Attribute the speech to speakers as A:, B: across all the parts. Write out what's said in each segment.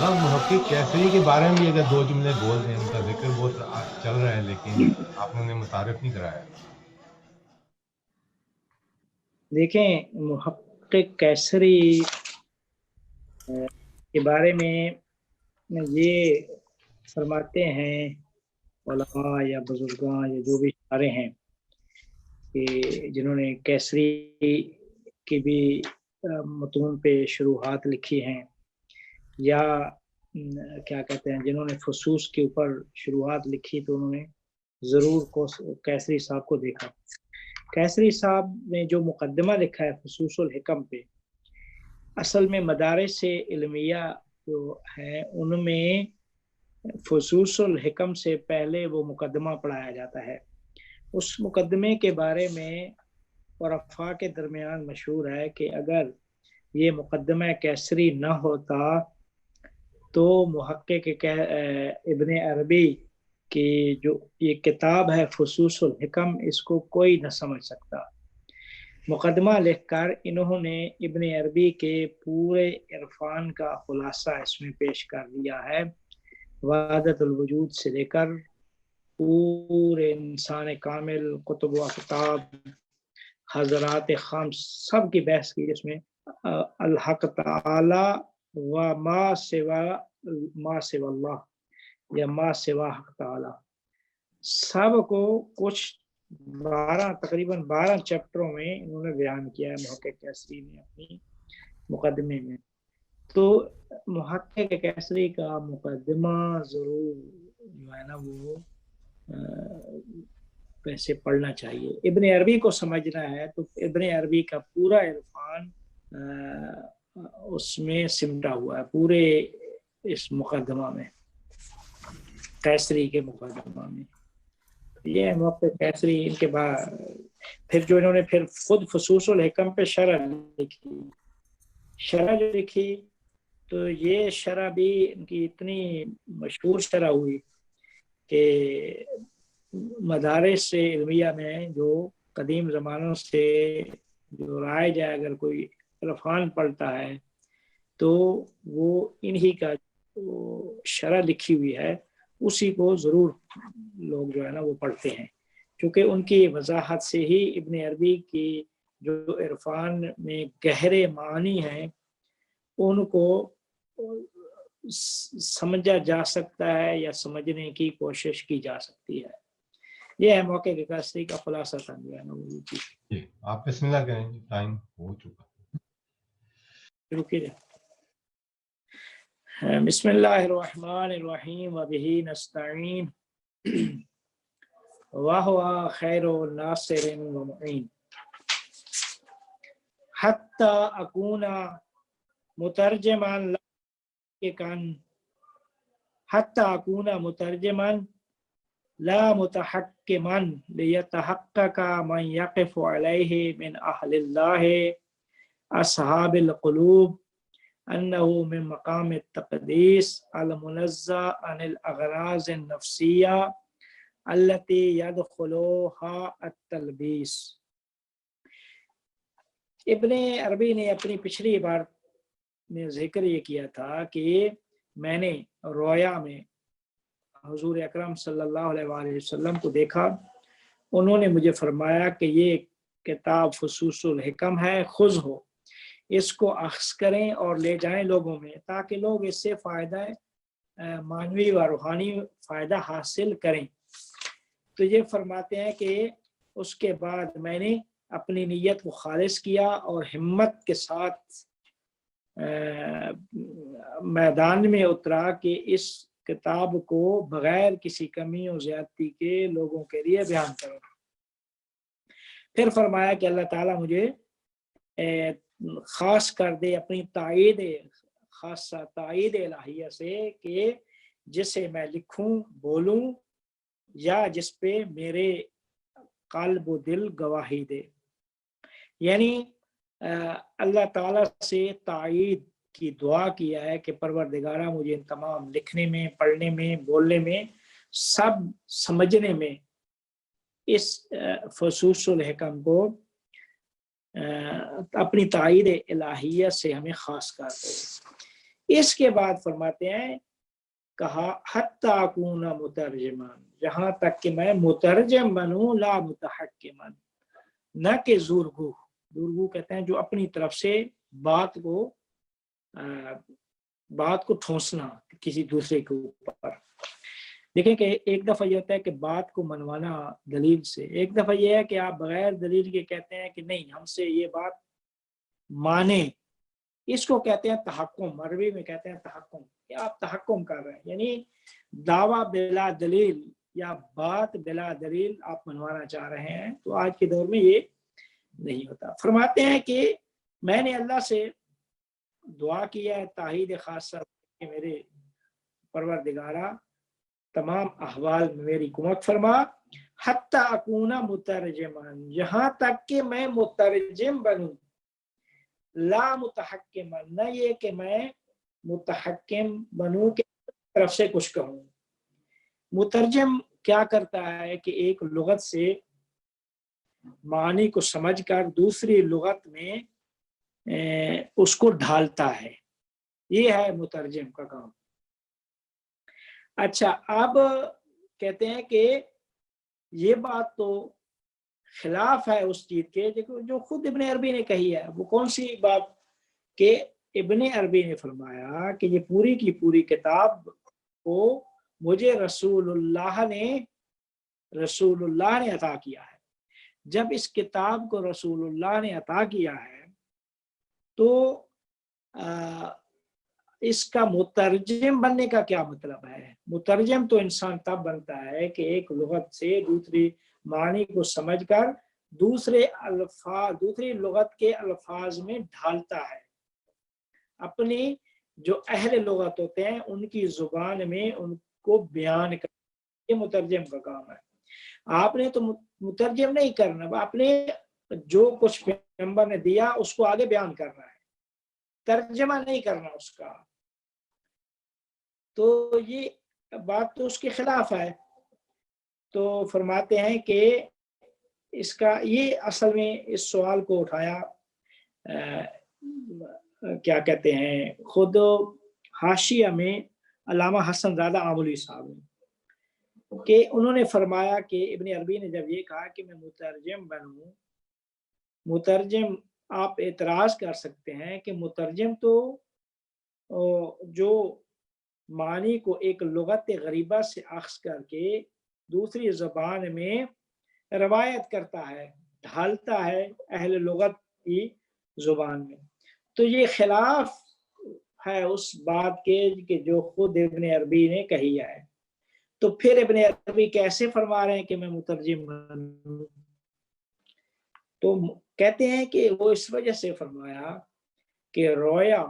A: مولانا محقق کیسری کے بارے میں بھی اگر دو جملے بول دیں، ان کا ذکر بہت چل رہا ہے لیکن آپ نے انہیں متعارف نہیں کرایا۔
B: دیکھیں، محقق کیسری کے بارے میں یہ فرماتے ہیں علماء یا بزرگاں یا جو بھی اشارے ہیں کہ جنہوں نے کیسری کی بھی متون پہ شروحات لکھی ہیں، یا کیا کہتے ہیں جنہوں نے فصوص کے اوپر شروحات لکھی، تو انہوں نے ضرور کیسری صاحب کو دیکھا۔ کیسری صاحب نے جو مقدمہ لکھا ہے فصوص الحکم پہ، اصل میں مدارس علمیہ جو ہیں ان میں فصوص الحکم سے پہلے وہ مقدمہ پڑھایا جاتا ہے۔ اس مقدمے کے بارے میں عرفاء کے درمیان مشہور ہے کہ اگر یہ مقدمہ کیسری نہ ہوتا تو محقق ابن عربی کی جو یہ کتاب ہے فصوص الحکم، اس کو کوئی نہ سمجھ سکتا۔ مقدمہ لکھ کر انہوں نے ابن عربی کے پورے عرفان کا خلاصہ اس میں پیش کر دیا ہے، وحدت الوجود سے لے کر پورے انسان کامل، کتب و کتاب، حضرات خمس، سب کی بحث کی، جس میں الحق تعالی و ما سوا اللہ یا ما سوا حق تعالی، سب کو کچھ تقریباً 12 چیپٹروں میں انہوں نے بیان کیا ہے محقق کیسری نے اپنی مقدمے میں۔ تو محقق کیسری کا مقدمہ ضرور جو ہے نا وہ ویسے پڑھنا چاہیے۔ ابن عربی کو سمجھنا ہے تو ابن عربی کا پورا عرفان اس میں سمٹا ہوا ہے، پورے اس مقدمہ میں، کیسری کے مقدمہ میں۔ یہ محقق کیسری، ان کے بعد پھر جو انہوں نے پھر خود فصوص الحکم پہ شرح لکھی، شرح جو لکھی تو یہ شرح بھی ان کی اتنی مشہور شرح ہوئی کہ مدارس علمیہ میں جو قدیم زمانوں سے جو رائج ہے، اگر کوئی عرفان پڑھتا ہے تو وہ انہی کا شرح لکھی ہوئی ہے، اسی کو ضرور لوگ جو ہے نا وہ پڑھتے ہیں، کیونکہ ان کی وضاحت سے ہی ابن عربی کی جو عرفان میں گہرے معنی ہیں ان کو سمجھا جا سکتا ہے یا سمجھنے کی کوشش کی جا سکتی ہے۔ یہ ہے موقع کے کیسری کا خلاصہ تھا جو ہے نا وہ چیز۔
A: آپ بسم اللہ کریں، ٹائم ہو چکا۔
B: شروع کیجیے۔ بسم اللہ الرحمن الرحیم وبہ نستعین وہو خیر ناصر ومعین حتی اکون مترجمان لا متحکما لیتحقق من یقف علیہ من اہل اللہ اصحاب القلوب انه من مقام التقدیس المنزہ عن الاغراض النفسیہ التي يدخلها التلبیس۔ ابن عربی نے اپنی پچھلی بار میں ذکر یہ کیا تھا کہ میں نے رویا میں حضور اکرم صلی اللہ علیہ وآلہ وسلم کو دیکھا، انہوں نے مجھے فرمایا کہ یہ کتاب فصوص الحکم ہے، خذ ہو، اس کو اخذ کریں اور لے جائیں لوگوں میں، تاکہ لوگ اس سے فائدہ معنوی و روحانی فائدہ حاصل کریں۔ تو یہ فرماتے ہیں کہ اس کے بعد میں نے اپنی نیت کو خالص کیا اور ہمت کے ساتھ میدان میں اترا کہ اس کتاب کو بغیر کسی کمی و زیادتی کے لوگوں کے لیے بیان کروں۔ پھر فرمایا کہ اللہ تعالیٰ مجھے خاص کر دے اپنی خاصہ تائید الہیہ سے کہ جسے میں لکھوں، بولوں یا جس پہ میرے قلب و دل گواہی دے، یعنی اللہ تعالیٰ سے تائید کی دعا کیا ہے کہ پروردگارہ مجھے ان تمام لکھنے میں، پڑھنے میں، بولنے میں، سب سمجھنے میں اس فصوص الحکم کو اپنی تائید الہیہ سے ہمیں خاص کر دے۔ اس کے بعد فرماتے ہیں کہا حتی اکون مترجمان، جہاں تک کہ میں مترجم بنوں، لا متحکمن، نہ کہ زورگو، زورگو کہتے ہیں جو اپنی طرف سے بات کو ٹھونسنا کسی دوسرے کے اوپر۔ دیکھیں کہ ایک دفعہ یہ ہوتا ہے کہ بات کو منوانا دلیل سے، ایک دفعہ یہ ہے کہ آپ بغیر دلیل کے کہتے ہیں کہ نہیں ہم سے یہ بات مانے، اس کو کہتے ہیں تحکم، عربی میں کہتے ہیں تحکم، کہ آپ تحکم کر رہے ہیں، یعنی دعویٰ بلا دلیل یا بات بلا دلیل آپ منوانا چاہ رہے ہیں، تو آج کے دور میں یہ نہیں ہوتا۔ فرماتے ہیں کہ میں نے اللہ سے دعا کیا ہے تائید خاصہ کہ میرے پروردگارہ تمام احوال میں میری کمک فرما، حتی اکون مترجمان، یہاں تک کہ میں مترجم بنوں، لا متحکمان، نہ یہ کہ میں متحکم بنوں کہ طرف سے کچھ کہوں۔ مترجم کیا کرتا ہے کہ ایک لغت سے معنی کو سمجھ کر دوسری لغت میں اس کو ڈھالتا ہے، یہ ہے مترجم کا کام۔ اچھا، اب کہتے ہیں کہ یہ بات تو خلاف ہے اس چیز کے جو خود ابن عربی نے کہی ہے۔ وہ کون سی بات؟ کہ ابن عربی نے فرمایا کہ یہ پوری کی پوری کتاب کو مجھے رسول اللہ نے عطا کیا ہے۔ جب اس کتاب کو رسول اللہ نے عطا کیا ہے تو اس کا مترجم بننے کا کیا مطلب ہے؟ مترجم تو انسان تب بنتا ہے کہ ایک لغت سے دوسری معنی کو سمجھ کر دوسری لغت کے الفاظ میں ڈھالتا ہے، اپنی جو اہل لغت ہوتے ہیں ان کی زبان میں ان کو بیان کرنا، یہ مترجم کا کام ہے۔ آپ نے تو مترجم نہیں کرنا، آپ نے جو کچھ پیغمبر نے دیا اس کو آگے بیان کرنا ہے، ترجمہ نہیں کرنا اس کا۔ تو یہ بات تو اس کے خلاف ہے۔ تو فرماتے ہیں کہ اس کا یہ اصل میں اس سوال کو اٹھایا کیا کہتے ہیں خود حاشیہ میں علامہ حسن زادہ آملی صاحب نے، کہ انہوں نے فرمایا کہ ابن عربی نے جب یہ کہا کہ میں مترجم بنوں، مترجم آپ اعتراض کر سکتے ہیں کہ مترجم تو جو معنی کو ایک لغت غریبہ سے اخذ کر کے دوسری زبان میں روایت کرتا ہے، ڈھالتا ہے اہل لغت کی زبان میں، تو یہ خلاف ہے اس بات کے کہ جو خود ابن عربی نے کہی ہے۔ تو پھر ابن عربی کیسے فرما رہے ہیں کہ میں مترجم بنوں؟ تو کہتے ہیں کہ وہ اس وجہ سے فرمایا کہ رویا،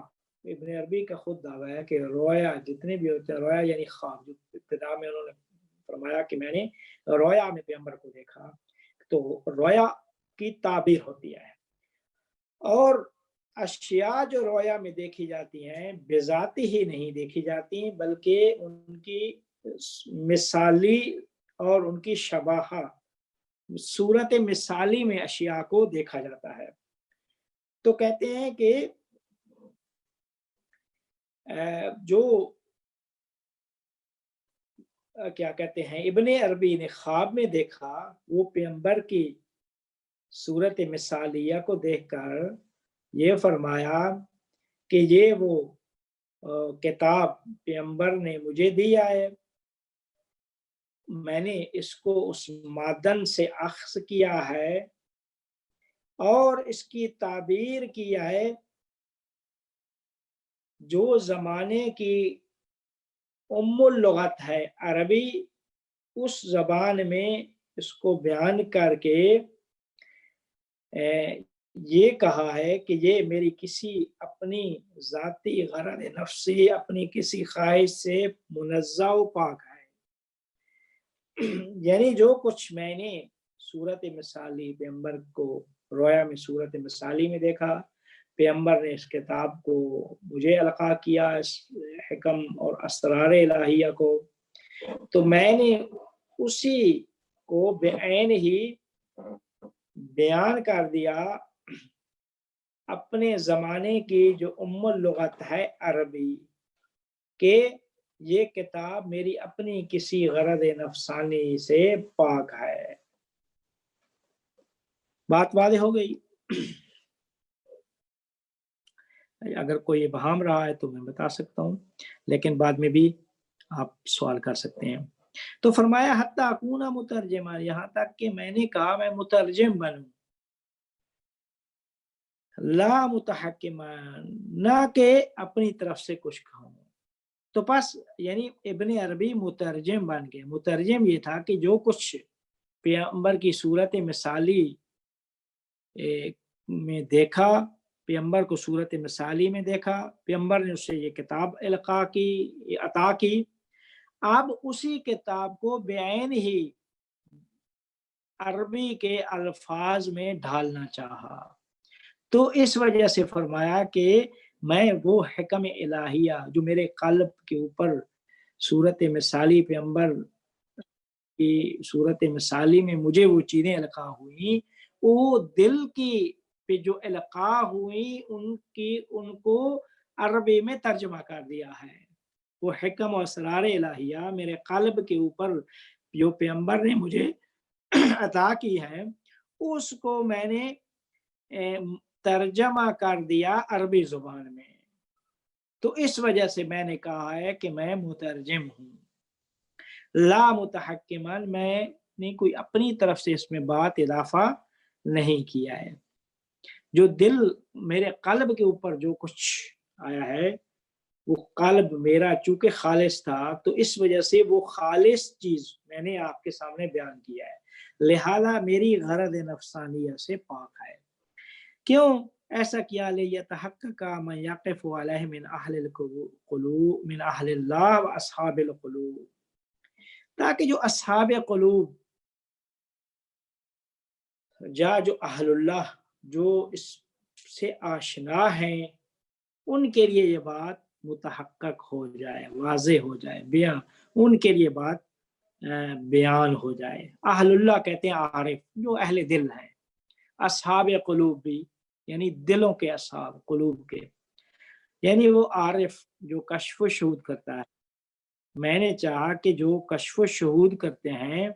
B: ابن عربی کا خود دعویٰ ہے کہ رویا جتنے بھی ہوتے ہیں، رویا یعنی خواب، جو ابتدا میں انہوں نے فرمایا کہ میں نے رویا میں پیغمبر کو دیکھا، تو رویا کی تعبیر ہوتی ہے، اور اشیاء جو رویا میں دیکھی جاتی ہیں بذاتی ہی نہیں دیکھی جاتی بلکہ ان کی مثالی اور ان کی شباہہ، صورت مثالی میں اشیاء کو دیکھا جاتا ہے۔ تو کہتے ہیں کہ جو کیا کہتے ہیں ابن عربی نے خواب میں دیکھا، وہ پیغمبر کی صورت مثالیہ کو دیکھ کر یہ فرمایا کہ یہ وہ کتاب پیغمبر نے مجھے دیا ہے، میں نے اس کو اس معدن سے اخذ کیا ہے اور اس کی تعبیر کیا ہے جو زمانے کی ام اللغت ہے عربی، اس زبان میں اس کو بیان کر کے یہ کہا ہے کہ یہ میری کسی اپنی ذاتی غرض نفسی، اپنی کسی خواہش سے منزہ و پاک ہے۔ یعنی جو کچھ میں نے صورت مثالی پیغمبر کو رویا میں صورت مثالی میں دیکھا، پیغمبر نے اس کتاب کو مجھے القا کیا، اس حکم اور اسرار الہیہ کو، تو میں نے اسی کو بعین ہی بیان کر دیا اپنے زمانے کی جو ام اللغت ہے عربی، کہ یہ کتاب میری اپنی کسی غرض نفسانی سے پاک ہے۔ بات واضح ہو گئی؟ اگر کوئی ابہام رہا ہے تو میں بتا سکتا ہوں، لیکن بعد میں بھی آپ سوال کر سکتے ہیں۔ تو فرمایا حتی اکون مترجما، یہاں تک کہ میں نے کہا میں مترجم بنوں، لا متحکما، نہ کہ اپنی طرف سے کچھ کہوں۔ تو پس یعنی ابن عربی مترجم بن گئے۔ مترجم یہ تھا کہ جو کچھ پیغمبر کی صورت مثالی میں دیکھا، پیغمبر کو صورت مثالی میں دیکھا، پیغمبر نے اس سے یہ کتاب عطا کی، اب اسی کتاب کو بعین ہی عربی کے الفاظ میں ڈھالنا چاہا۔ تو اس وجہ سے فرمایا کہ میں وہ حکم الہیہ جو میرے قلب کے اوپر صورت مثالی پیغمبر کی صورت مثالی میں مجھے وہ چیزیں القاء ہوئیں، وہ دل کی پہ جو القاء ہوئی ان کو عربی میں ترجمہ کر دیا ہے۔ وہ حکم و اسرار الہیہ میرے قلب کے اوپر جو پیغمبر نے مجھے عطا کی ہے، اس کو میں نے ترجمہ کر دیا عربی زبان میں۔ تو اس وجہ سے میں نے کہا ہے کہ میں مترجم ہوں، لا متحکمان، میں نے کوئی اپنی طرف سے اس میں بات اضافہ نہیں کیا ہے۔ جو دل میرے قلب کے اوپر جو کچھ آیا ہے، وہ قلب میرا چونکہ خالص تھا، تو اس وجہ سے وہ خالص چیز میں نے آپ کے سامنے بیان کیا ہے، لہذا میری غرض نفسانیہ سے پاک ہے۔ کیوں ایسا کیا؟ لیتحقق من یقف علیہ من اہل القلوب من اہل اللہ و اصحاب القلوب، تاکہ جو اصحاب قلوب جو اہل اللہ جو اس سے آشنا ہیں، ان کے لیے یہ بات متحقق ہو جائے، واضح ہو جائے، بیان ان کے لیے بات بیان ہو جائے۔ اہل اللہ کہتے ہیں عارف، جو اہل دل ہیں، اصحاب قلوب بھی یعنی دلوں کے اصحاب، قلوب کے یعنی وہ عارف جو کشف و شہود کرتا ہے۔ میں نے چاہا کہ جو کشف و شہود کرتے ہیں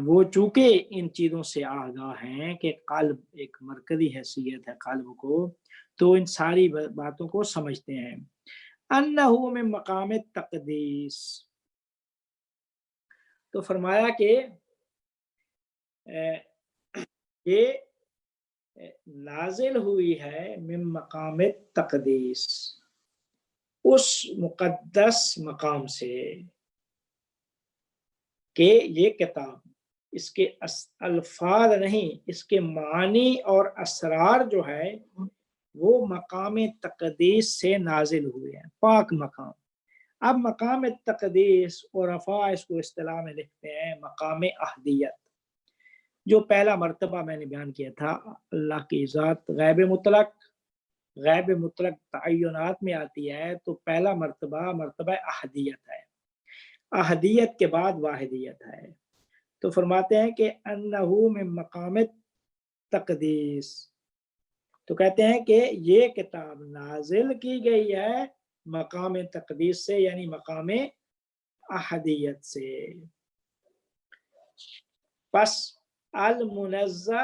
B: وہ چونکہ ان چیزوں سے آگاہ ہیں کہ قلب ایک مرکزی حیثیت ہے قلب کو، تو ان ساری باتوں کو سمجھتے ہیں۔ انہو من مقام تقدیس، تو فرمایا کہ یہ نازل ہوئی ہے من مقام تقدیس، اس مقدس مقام سے، کہ یہ کتاب اس کے الفاظ نہیں، اس کے معنی اور اسرار جو ہے وہ مقام تقدیس سے نازل ہوئے ہیں، پاک مقام۔ اب مقام تقدیس اور عرفاء اس کو اصطلاح میں لکھتے ہیں مقام احدیت، جو پہلا مرتبہ میں نے بیان کیا تھا۔ اللہ کی ذات غیب مطلق تعینات میں آتی ہے، تو پہلا مرتبہ احدیت ہے، احدیت کے بعد واحدیت ہے۔ تو فرماتے ہیں کہ انہو من مقام تقدیس، تو کہتے ہیں کہ یہ کتاب نازل کی گئی ہے مقام تقدیس سے، یعنی مقام احدیت سے۔ پس المنزہ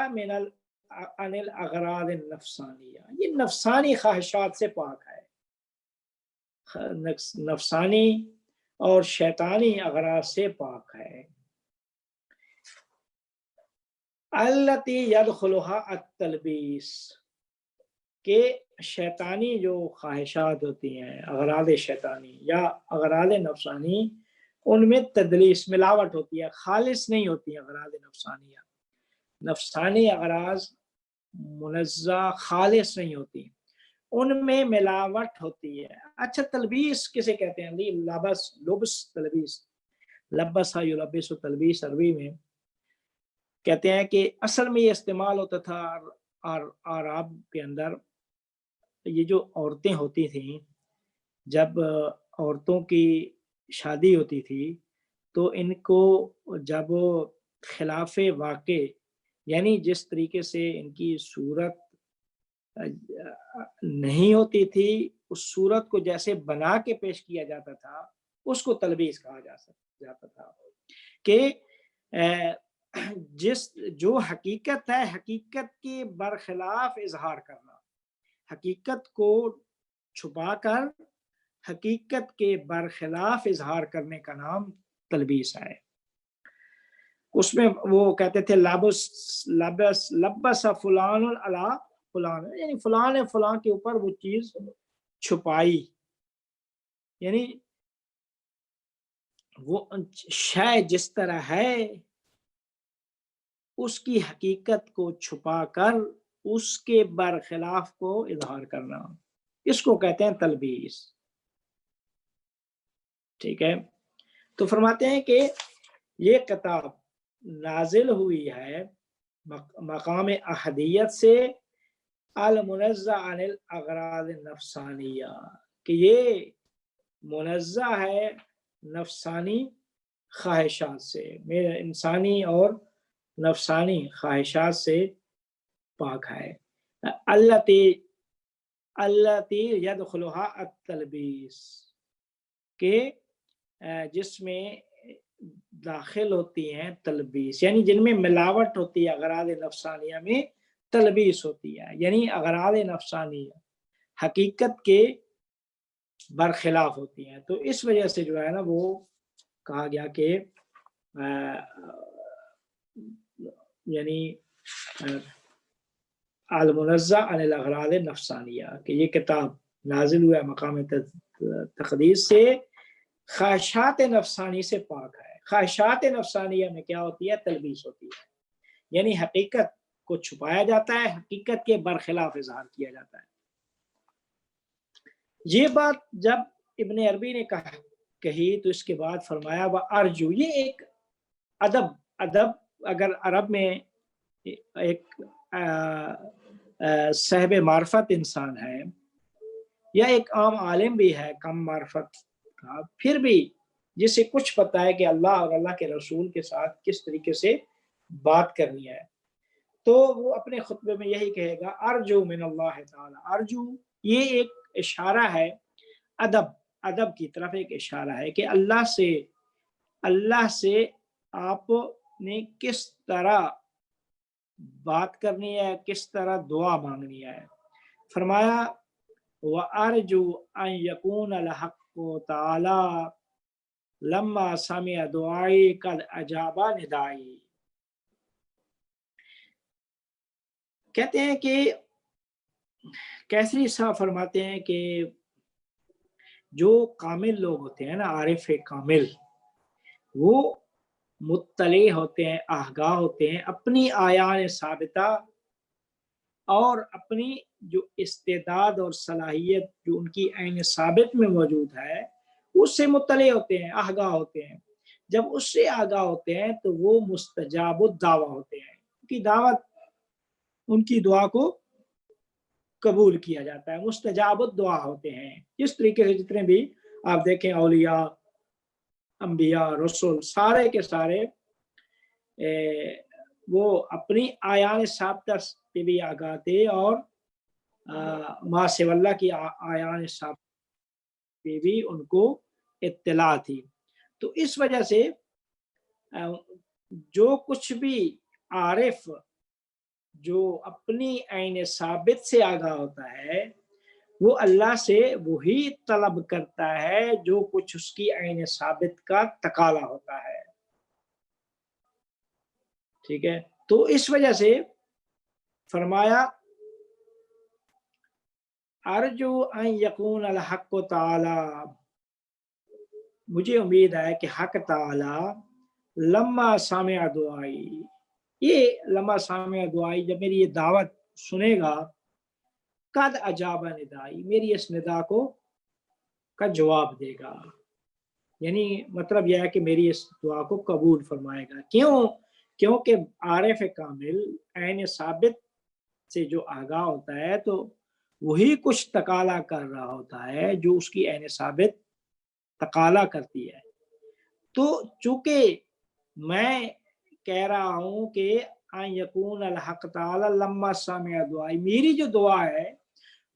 B: عن الاغراض النفسانیہ، یہ نفسانی خواہشات سے پاک ہے، نفسانی اور شیطانی اغراض سے پاک ہے۔ التی یدخلھا التلبیس، کہ شیطانی جو خواہشات ہوتی ہیں، اغراض شیطانی یا اغراض نفسانی، ان میں تدلیس، ملاوٹ ہوتی ہے، خالص نہیں ہوتی اغراض نفسانیہ۔ نفسانی اغراض منزہ خالص نہیں ہوتی، ان میں ملاوٹ ہوتی ہے۔ اچھا، تلبیس کسے کہتے ہیں؟ لبس تلبیس، لبسا یلبس و تلبیس عربی میں کہتے ہیں کہ اصل میں یہ استعمال ہوتا تھا عرب کے اندر۔ یہ جو عورتیں ہوتی تھیں، جب عورتوں کی شادی ہوتی تھی تو ان کو جب خلاف واقع، یعنی جس طریقے سے ان کی صورت نہیں ہوتی تھی اس صورت کو جیسے بنا کے پیش کیا جاتا تھا اس کو تلبیس کہا جاتا تھا کہ جو حقیقت ہے حقیقت کے برخلاف اظہار کرنا، حقیقت کو چھپا کر حقیقت کے برخلاف اظہار کرنے کا نام تلبیس ہے۔ اس میں وہ کہتے تھے لبس فلان علی فلان، یعنی فلان نے فلان کے اوپر وہ چیز چھپائی، یعنی وہ شے جس طرح ہے اس کی حقیقت کو چھپا کر اس کے برخلاف کو اظہار کرنا، اس کو کہتے ہیں تلبیس۔ ٹھیک ہے، تو فرماتے ہیں کہ یہ کتاب نازل ہوئی ہے مقام احدیت سے المنزہ عن الاغراض النفسانیہ، کہ یہ منزہ ہے نفسانی خواہشات سے، میرے انسانی اور نفسانی خواہشات سے پاک ہے۔ التی یدخلها التلبیس، کہ جس میں داخل ہوتی ہیں تلبیس، یعنی جن میں ملاوٹ ہوتی ہے، اغراض نفسانیہ میں تلبیس ہوتی ہے، یعنی اغراض نفسانیہ حقیقت کے برخلاف ہوتی ہیں، تو اس وجہ سے جو ہے نا وہ کہا گیا کہ یعنی المنزہ عن الاغراض النفسانیہ، کہ یہ کتاب نازل ہوا مقام تقدیس سے خواہشات نفسانی سے پاک ہے۔ خواہشات نفسانیہ میں کیا ہوتی ہے؟ تلبیس ہوتی ہے، یعنی حقیقت کو چھپایا جاتا ہے، حقیقت کے برخلاف اظہار کیا جاتا ہے۔ یہ بات جب ابن عربی نے کہی تو اس کے بعد فرمایا وَأَرْجُو، یہ ایک ادب اگر عرب میں ایک صاحب معرفت انسان ہے یا ایک عام عالم بھی ہے کم معرفت کا، پھر بھی جسے کچھ پتا ہے کہ اللہ اور اللہ کے رسول کے ساتھ کس طریقے سے بات کرنی ہے، تو وہ اپنے خطبے میں یہی کہے گا ارجو من اللہ تعالی۔ ارجو یہ ایک اشارہ ہے، ادب کی طرف ایک اشارہ ہے کہ اللہ سے آپ نے کس طرح بات کرنی ہے، کس طرح دعا مانگنی ہے۔ فرمایا وَأَرْجُو أَن يَكُونَ الْحَقُّ تَعَالَى لَمَّا سَمِعَ دُعَائِي قَدْ أَجَابَ نِدَائِي۔ کہتے ہیں کہ کیسری صاحب فرماتے ہیں کہ جو کامل لوگ ہوتے ہیں نا، عارف کامل، وہ مطلع ہوتے ہیں، آگاہ ہوتے ہیں اپنی آیان ثابتہ اور اپنی جو استعداد اور صلاحیت جو ان کی عین ثابت میں موجود ہے اس سے مطلع ہوتے ہیں، آگاہ ہوتے ہیں۔ جب اس سے آگاہ ہوتے ہیں تو وہ مستجاب الدعویٰ ہوتے ہیں، ان کی دعوت، ان کی دعا کو قبول کیا جاتا ہے، مستجاب الدعا ہوتے ہیں۔ اس طریقے سے جتنے بھی آپ دیکھیں اولیاء، انبیاء، رسول، سارے کے سارے وہ اپنی آیان ثابتہ پہ بھی آگاہ تھے اور ما سوی اللہ کی آیان ثابتہ پہ بھی ان کو اطلاع تھی۔ تو اس وجہ سے جو کچھ بھی عارف جو اپنی عین ثابت سے آگاہ ہوتا ہے وہ اللہ سے وہی طلب کرتا ہے جو کچھ اس کی عین ثابت کا تقاضا ہوتا ہے۔ ٹھیک ہے، تو اس وجہ سے فرمایا ارجو ان یکون الحق تعالی، مجھے امید ہے کہ حق تعالی لما سامع دعائی، یہ لما سامع دعائی جب میری یہ دعوت سنے گا، قد اجاب ندائی، میری اس ندا کا جواب دے گا، یعنی مطلب یہ ہے کہ میری اس دعا کو قبول فرمائے گا۔ کیونکہ عارف کامل عین ثابت سے جو آگاہ ہوتا ہے تو وہی کچھ تقاضا کر رہا ہوتا ہے جو اس کی عین ثابت تقاضا کرتی ہے۔ تو چونکہ میں کہہ رہا ہوں کہ ان یکون الحق تعالی لما سمع دعائی، میری جو دعا ہے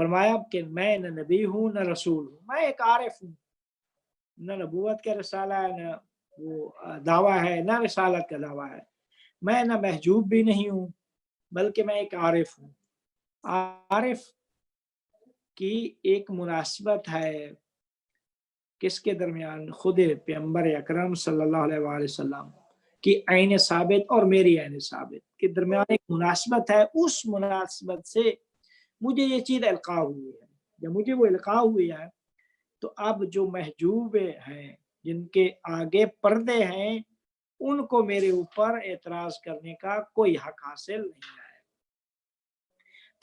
B: فرمایا کہ میں نہ نبی ہوں نہ رسول ہوں، میں ایک عارف ہوں، نہ نبوت کا رسالہ ہے، نہ وہ دعویٰ ہے، نہ رسالت کا دعویٰ ہے، میں نہ محجوب بھی نہیں ہوں، بلکہ میں ایک عارف ہوں۔ عارف کی ایک مناسبت ہے کس کے درمیان؟ خود پیغمبر اکرم صلی اللہ علیہ وآلہ وسلم کی عین ثابت اور میری عین ثابت کے درمیان ایک مناسبت ہے۔ اس مناسبت سے مجھے یہ چیز القاء ہوئی ہے، جب مجھے وہ القاء ہوئی ہے تو اب جو محجوب ہیں، جن کے آگے پردے ہیں، ان کو میرے اوپر اعتراض کرنے کا کوئی حق حاصل نہیں ہے۔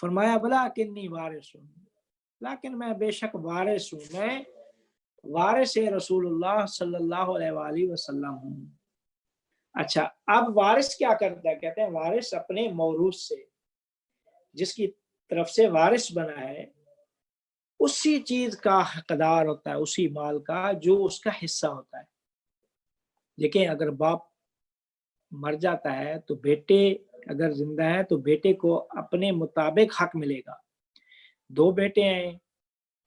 B: فرمایا بلا کنی وارث ہوں، لیکن میں بے شک وارث ہوں، میں وارث رسول اللہ صلی اللہ علیہ وآلہ وسلم ہوں۔ اچھا، اب وارث کیا کرتا ہے؟ کہتے ہیں وارث اپنے موروث سے، جس کی طرف سے وارث بنا ہے، اسی چیز کا حقدار ہوتا ہے، اسی مال کا جو اس کا حصہ ہوتا ہے۔ دیکھیں، اگر باپ مر جاتا ہے تو بیٹے اگر زندہ ہے تو بیٹے کو اپنے مطابق حق ملے گا۔ 2 بیٹے ہیں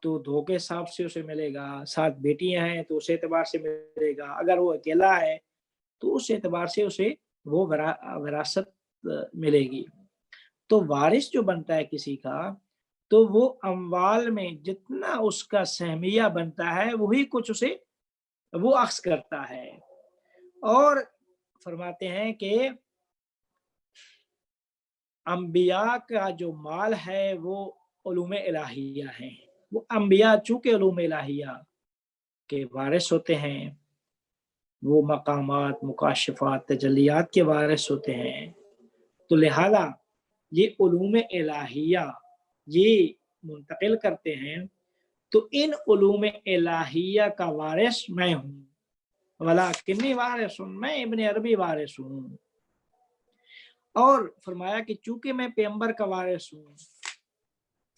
B: تو 2 کے حساب سے اسے ملے گا، 7 بیٹیاں ہیں تو اس اعتبار سے ملے گا، اگر وہ اکیلا ہے تو اس اعتبار سے اسے وہ وراثت ملے گی۔ تو وارث جو بنتا ہے کسی کا، تو وہ اموال میں جتنا اس کا سہمیہ بنتا ہے وہی کچھ اسے وہ اخذ کرتا ہے۔ اور فرماتے ہیں کہ انبیاء کا جو مال ہے وہ علوم الہیہ ہیں، وہ انبیاء چونکہ علوم الہیہ کے وارث ہوتے ہیں، وہ مقامات، مکاشفات، تجلیات کے وارث ہوتے ہیں، تو لہذا یہ علوم الہیہ یہ منتقل کرتے ہیں، تو ان علوم الہیہ کا وارث میں ہوں۔ ولیکنی وارث ہوں، میں ابن عربی وارث ہوں۔ اور فرمایا کہ چونکہ میں پیغمبر کا وارث ہوں،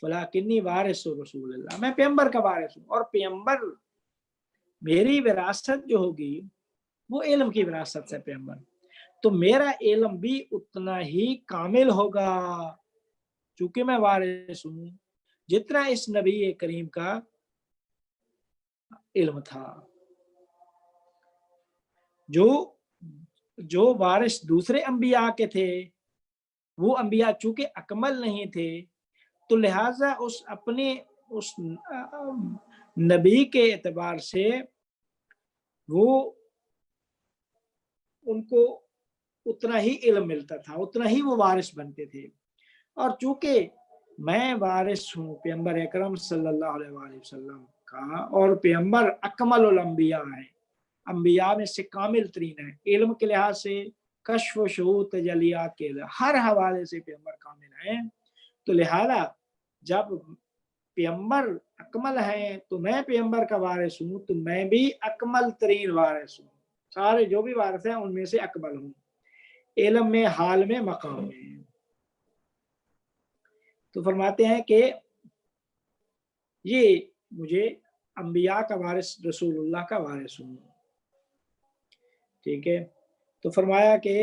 B: ولیکنی وارث رسول اللہ، میں پیغمبر کا وارث ہوں، اور پیغمبر میری وراثت جو ہوگی وہ علم کی وراثت سے پیغمبر، تو میرا علم بھی اتنا ہی کامل ہوگا چونکہ میں وارث ہوں جتنا اس نبی کریم کا علم تھا۔ جو وارث دوسرے انبیاء کے تھے، وہ انبیاء چونکہ اکمل نہیں تھے، تو لہٰذا اس نبی کے اعتبار سے وہ ان کو اتنا ہی علم ملتا تھا، اتنا ہی وہ وارث بنتے تھے۔ اور چونکہ میں وارث ہوں پیغمبر اکرم صلی اللہ علیہ وآلہ وسلم کا، اور پیغمبر اکمل الانبیاء ہیں، انبیاء میں سے کامل ترین ہے، علم کے لحاظ سے، کشف و شہود، تجلیات کے ہر حوالے سے پیغمبر کامل ہیں، تو لہذا جب پیغمبر اکمل ہیں تو میں پیغمبر کا وارث ہوں، تو میں بھی اکمل ترین وارث ہوں، سارے جو بھی وارث ہیں ان میں سے اکمل ہوں، علم میں، حال میں، مقام میں۔ تو فرماتے ہیں کہ یہ مجھے انبیاء کا وارث، رسول اللہ کا وارث ہوں، ٹھیک ہے۔ تو فرمایا کہ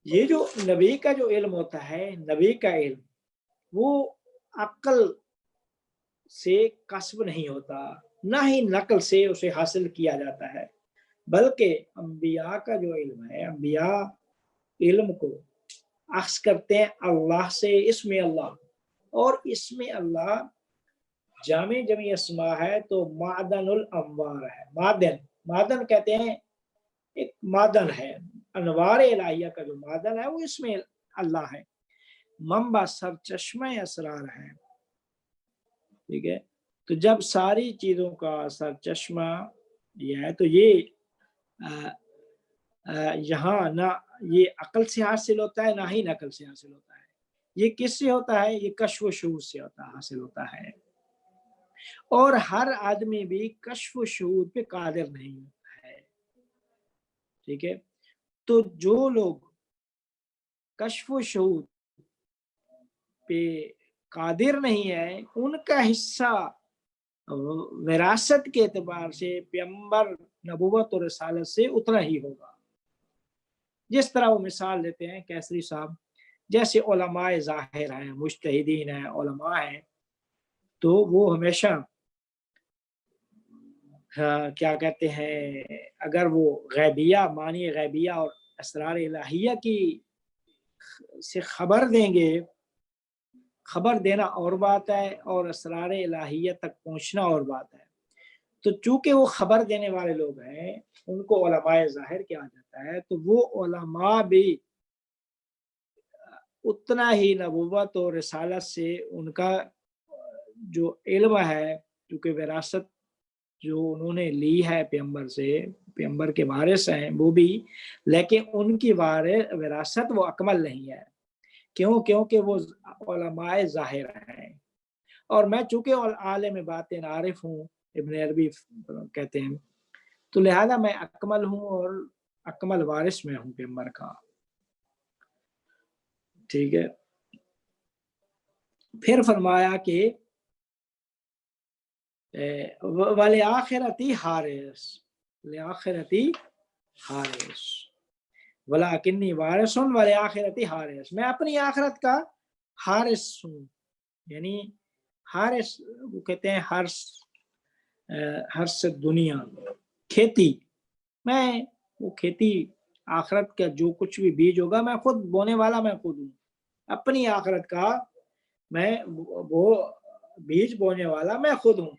B: یہ جو نبی کا جو علم ہوتا ہے، نبی کا علم وہ عقل سے کسب نہیں ہوتا، نہ ہی نقل سے اسے حاصل کیا جاتا ہے، بلکہ انبیاء کا جو علم ہے، انبیاء علم کو اخذ کرتے ہیں اللہ سے، اسم اللہ، اور اسم اللہ جامع جمعی اسماء ہے تو معدن الانوار ہے۔ معدن کہتے ہیں ایک معدن ہے، انوار الہیہ کا جو معدن ہے وہ اسم اللہ ہے، منبع سرچشمہ اسرار ہے، ٹھیک ہے۔ تو جب ساری چیزوں کا سرچشمہ یہ ہے تو یہ یہاں نہ یہ عقل سے حاصل ہوتا ہے، نہ ہی نقل سے حاصل ہوتا ہے، یہ کس سے ہوتا ہے؟ یہ کشف و شہود سے حاصل ہوتا ہے، اور ہر آدمی بھی کشف و شہود پہ قادر نہیں ہے، ٹھیک ہے۔ تو جو لوگ کشف و شہود پہ قادر نہیں ہے، ان کا حصہ وراثت کے اعتبار سے پیغمبر، نبوت اور رسالت سے اتنا ہی ہوگا۔ جس طرح وہ مثال دیتے ہیں کیسری صاحب جیسے علماء ظاہر ہیں، مجتہدین ہیں، علماء ہیں، تو وہ ہمیشہ کیا کہتے ہیں، اگر وہ غیبیہ، معنی غیبیہ اور اسرار الہیہ کی سے خبر دیں گے، خبر دینا اور بات ہے اور اسرار الہیہ تک پہنچنا اور بات ہے. تو چونکہ وہ خبر دینے والے لوگ ہیں، ان کو علماء ظاہر کیا جاتا ہے، تو وہ علماء بھی اتنا ہی نبوت اور رسالت سے ان کا جو علم ہے، کیونکہ وراثت جو انہوں نے لی ہے پیغمبر سے، پیغمبر کے وارث ہیں وہ بھی، لیکن ان کی وراثت وہ اکمل نہیں ہے. کیونکہ وہ علماء ظاہر ہیں. اور میں چونکہ عالم باطن عارف ہوں، ابن عربی کہتے ہیں، تو لہذا میں اکمل ہوں اور اکمل وارث میں ہوں پیغمبر کا. ٹھیک ہے. پھر فرمایا کہ وَلِآخِرَتِ حَارِثٌ، لِآخِرَتِ حَارِثٌ وَلَٰكِنِّي وَارِثٌ وَلِآخِرَتِ حَارِثٌ، میں اپنی آخرت کا حارث ہوں. یعنی حارث وہ کہتے ہیں حرث دنیا، کھیتی. میں وہ کھیتی آخرت کا جو کچھ بھی بیج ہوگا میں خود بونے والا، میں خود ہوں. اپنی آخرت کا میں وہ بیج بونے والا میں خود ہوں.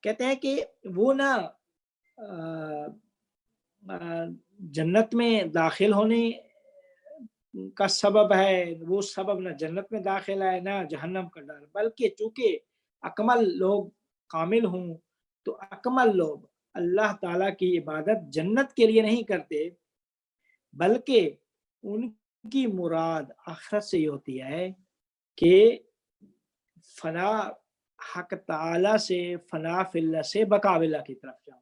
B: کہتے ہیں کہ وہ نہ جنت میں داخل ہونے کا سبب ہے، وہ سبب نہ جنت میں داخل ہے نہ جہنم کا ڈر، بلکہ چونکہ اکمل لوگ کامل ہوں، تو اکمل لوگ اللہ تعالیٰ کی عبادت جنت کے لیے نہیں کرتے، بلکہ ان کی مراد آخرت سے یہ ہوتی ہے کہ فنا حق تعالیٰ سے، فنا فی اللہ سے بقا باللہ کی طرف جاؤں.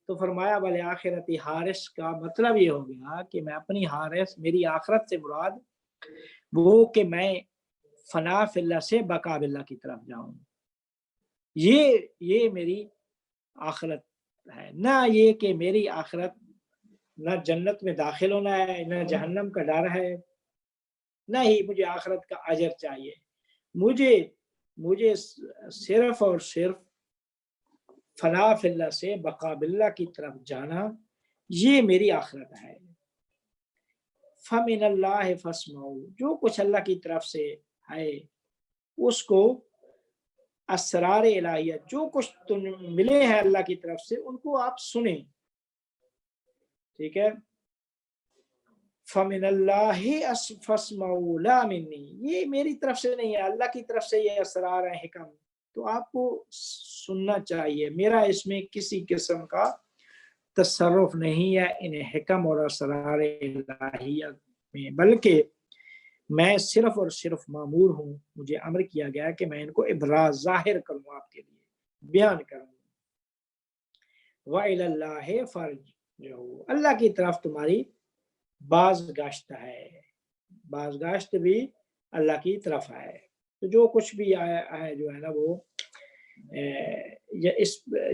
B: تو فرمایا وَلِآخِرَتِ حارث کا مطلب یہ ہو گیا کہ میں اپنی حارث، میری آخرت سے مراد وہ کہ میں فنا فی اللہ سے بقا باللہ کی طرف جاؤں. یہ میری آخرت ہے، نہ یہ کہ میری آخرت نہ جنت میں داخل ہونا ہے نہ جہنم کا ڈر ہے، نہ ہی مجھے آخرت کا اجر چاہیے. مجھے صرف اور صرف فنا فی اللہ سے بقا باللہ کی طرف جانا، یہ میری آخرت ہے. فمن اللہ فاسمعوا، جو کچھ اللہ کی طرف سے ہے اس کو، اسرار الہیہ جو کچھ تم ملے ہیں اللہ کی طرف سے ان کو آپ سنیں. ٹھیک ہے. فمن اللہ فاسمعوا لا منی، یہ میری طرف سے نہیں ہے، اللہ کی طرف سے یہ اسرار ہیں، حکم، تو آپ کو سننا چاہیے. میرا اس میں کسی قسم کا تصرف نہیں ہے ان حکم اور اسرار الہیہ میں، بلکہ میں صرف اور صرف مامور ہوں، مجھے امر کیا گیا کہ میں ان کو ابراز ظاہر کروں، آپ کے لیے بیان کروں. وَإِلَى اللَّهِ فَارْجِعُوا، اللہ کی طرف تمہاری بازگشت ہے، بازگشت بھی اللہ کی طرف ہے. تو جو کچھ بھی ہے جو ہے نا وہ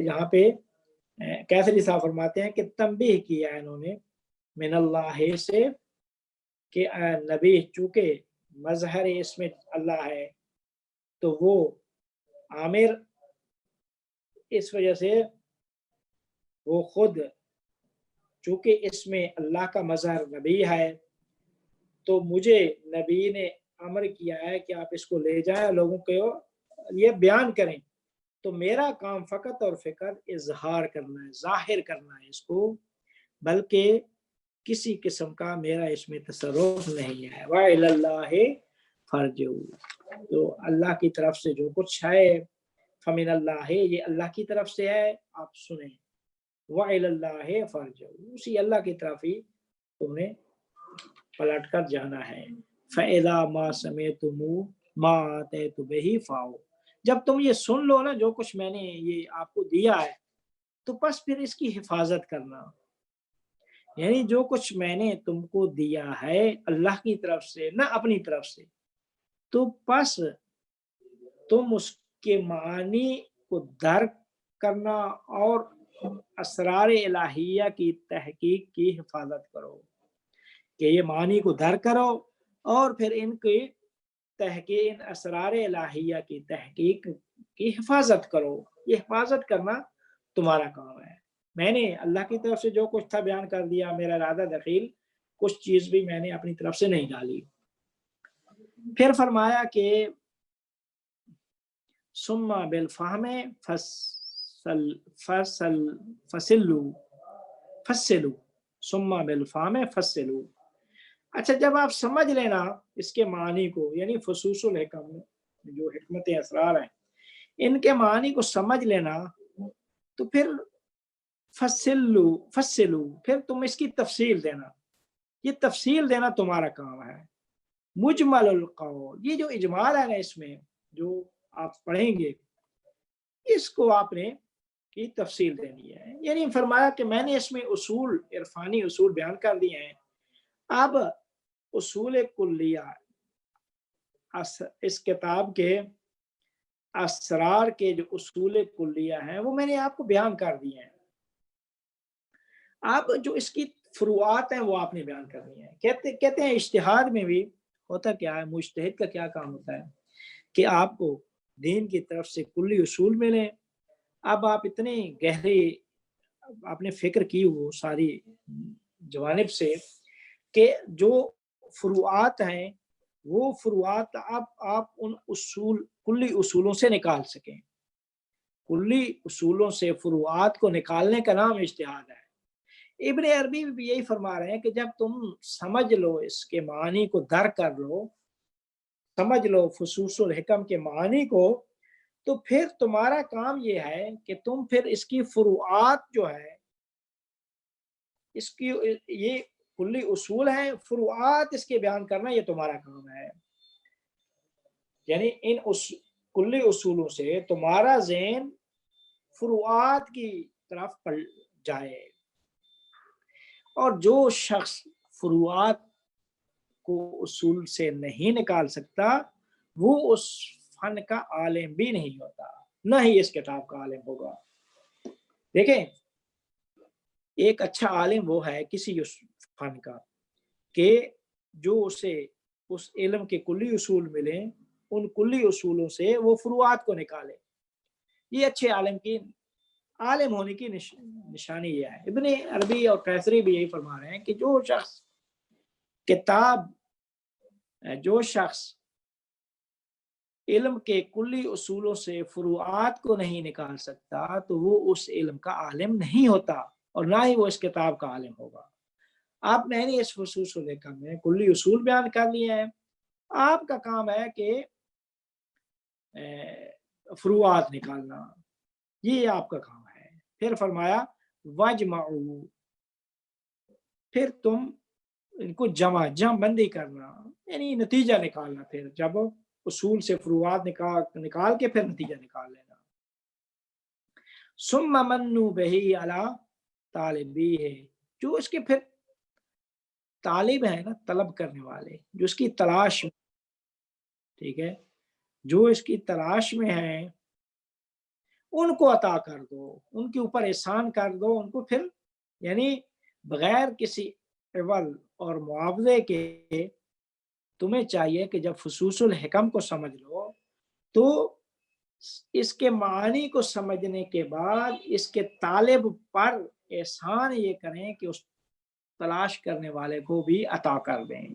B: یہاں پہ کیسری صاحب فرماتے ہیں کہ تنبیہ کیا ہے انہوں نے من اللہ سے کہ نبی چونکہ مظہر اس میں اللہ ہے تو وہ عامر، اس وجہ سے وہ خود چونکہ اس میں اللہ کا مظہر نبی ہے، تو مجھے نبی نے امر کیا ہے کہ آپ اس کو لے جائیں، لوگوں کو یہ بیان کریں. تو میرا کام فقط اور فقط اظہار کرنا ہے، ظاہر کرنا ہے اس کو، بلکہ کسی قسم کا میرا اس میں تصرف نہیں ہے. وَإِلَى اللَّهِ فَارْجِعُوا، تو اللہ کی طرف سے جو کچھ ہے، فَمِنَ اللَّهِ، یہ اللہ کی طرف سے ہے، آپ سنیں. وَإِلَى اللَّهِ فَارْجِعُوا، اسی اللہ کی طرف ہی تم نے پلٹ کر جانا ہے. فَإِذَا مَا سَمِعْتُمُ مَا آتَيْتُ بِهِ فَاعُوا، جب تم یہ سن لو نا جو کچھ میں نے یہ آپ کو دیا ہے، تو بس پھر اس کی حفاظت کرنا. یعنی جو کچھ میں نے تم کو دیا ہے اللہ کی طرف سے نہ اپنی طرف سے، تو بس تم اس کے معنی کو درک کرنا اور اسرار الہیہ کی تحقیق کی حفاظت کرو. کہ یہ معنی کو در کرو اور پھر ان کی تحقیق، ان اسرار الہیہ کی تحقیق کی حفاظت کرو. یہ حفاظت کرنا تمہارا کام ہے. میں نے اللہ کی طرف سے جو کچھ تھا بیان کر دیا، میرا ارادہ دخیل کچھ چیز بھی میں نے اپنی طرف سے نہیں ڈالی. پھر فرمایا کہ ثم بالفہم فصلوا ثم بالفہم فصلوا. اچھا، جب آپ سمجھ لینا اس کے معنی کو، یعنی فصوص الحکم جو حکمت اسرار ہیں، ان کے معنی کو سمجھ لینا، تو پھر فصلوا پھر تم اس کی تفصیل دینا. یہ تفصیل دینا تمہارا کام ہے. مجمل القول، یہ جو اجمال ہے نا اس میں جو آپ پڑھیں گے، اس کو آپ نے کی تفصیل دینی ہے. یعنی فرمایا کہ میں نے اس میں اصول، عرفانی اصول بیان کر دیے ہیں. اب اصول کلیہ اس کتاب کے اسرار کے جو اصول کلیہ ہیں وہ میں نے آپ کو بیان کر دیے ہیں. آپ جو اس کی فروعات ہیں وہ آپ نے بیان کرنی ہے. کہتے ہیں اجتہاد میں بھی ہوتا کیا ہے، مجتہد کا کیا کام ہوتا ہے کہ آپ کو دین کی طرف سے کلی اصول ملیں. اب آپ اتنے گہرے آپ نے فکر کی وہ ساری جوانب سے کہ جو فروعات ہیں وہ فروعات آپ ان اصول، کلی اصولوں سے نکال سکیں. کلی اصولوں سے فروعات کو نکالنے کا نام اجتہاد ہے. ابن عربی بھی یہی فرما رہے ہیں کہ جب تم سمجھ لو، اس کے معنی کو در کر لو، سمجھ لو فصوص الحکم کے معنی کو، تو پھر تمہارا کام یہ ہے کہ تم پھر اس کی فروعات جو ہے، اس کی یہ کلی اصول ہیں، فروعات اس کے بیان کرنا یہ تمہارا کام ہے. یعنی ان کلی اصولوں سے تمہارا ذہن فروعات کی طرف پڑ جائے. اور جو شخص فروعات کو اصول سے نہیں نکال سکتا وہ اس فن کا عالم بھی نہیں ہوتا، نہ ہی اس کتاب کا عالم ہوگا. دیکھیں، ایک اچھا عالم وہ ہے کسی فن کا کہ جو اسے اس علم کے کلی اصول ملیں، ان کلی اصولوں سے وہ فروعات کو نکالے. یہ اچھے عالم ہونے کی نشانی یہ ہے. ابن عربی اور قیصری بھی یہی فرما رہے ہیں کہ جو شخص علم کے کلی اصولوں سے فروعات کو نہیں نکال سکتا تو وہ اس علم کا عالم نہیں ہوتا اور نہ ہی وہ اس کتاب کا عالم ہوگا. آپ نے اس فصوص الحکم میں کلی اصول بیان کر لیے ہیں، آپ کا کام ہے کہ فروعات نکالنا، یہ آپ کا کام ہے. پھر فرمایا وَجْمَعُوا، پھر تم ان کو جمع بندی کرنا، یعنی نتیجہ نکالنا. پھر جب اصول سے فروعات نکال کے پھر نتیجہ نکال لینا. ثم منوا بہی علی طالبی ہے، جو اس کے پھر طالب ہیں نا، طلب کرنے والے، جو اس کی تلاش میں، ٹھیک ہے، جو اس کی تلاش میں ہیں ان کو عطا کر دو، ان کے اوپر احسان کر دو. ان کو پھر یعنی بغیر کسی عوض اور معاوضے کے تمہیں چاہیے کہ جب فصوص الحکم کو سمجھ لو تو اس کے معنی کو سمجھنے کے بعد اس کے طالب پر احسان یہ کریں کہ اس تلاش کرنے والے کو بھی عطا کر دیں.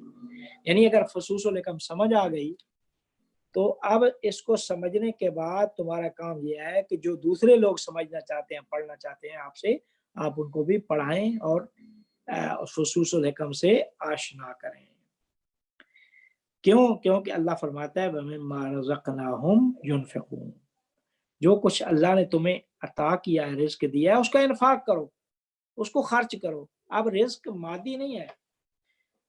B: یعنی اگر فصوص الحکم سمجھ آ گئی تو اب اس کو سمجھنے کے بعد تمہارا کام یہ ہے کہ جو دوسرے لوگ سمجھنا چاہتے ہیں، پڑھنا چاہتے ہیں آپ سے، آپ ان کو بھی پڑھائیں اور فصوص الحکم سے آشنا کریں. کیونکہ اللہ فرماتا ہے وَمِمَّا رَزَقْنَاهُمْ يُنْفِقُونَ، جو کچھ اللہ نے تمہیں عطا کیا ہے، رزق دیا ہے، اس کا انفاق کرو، اس کو خرچ کرو. اب رزق مادی نہیں ہے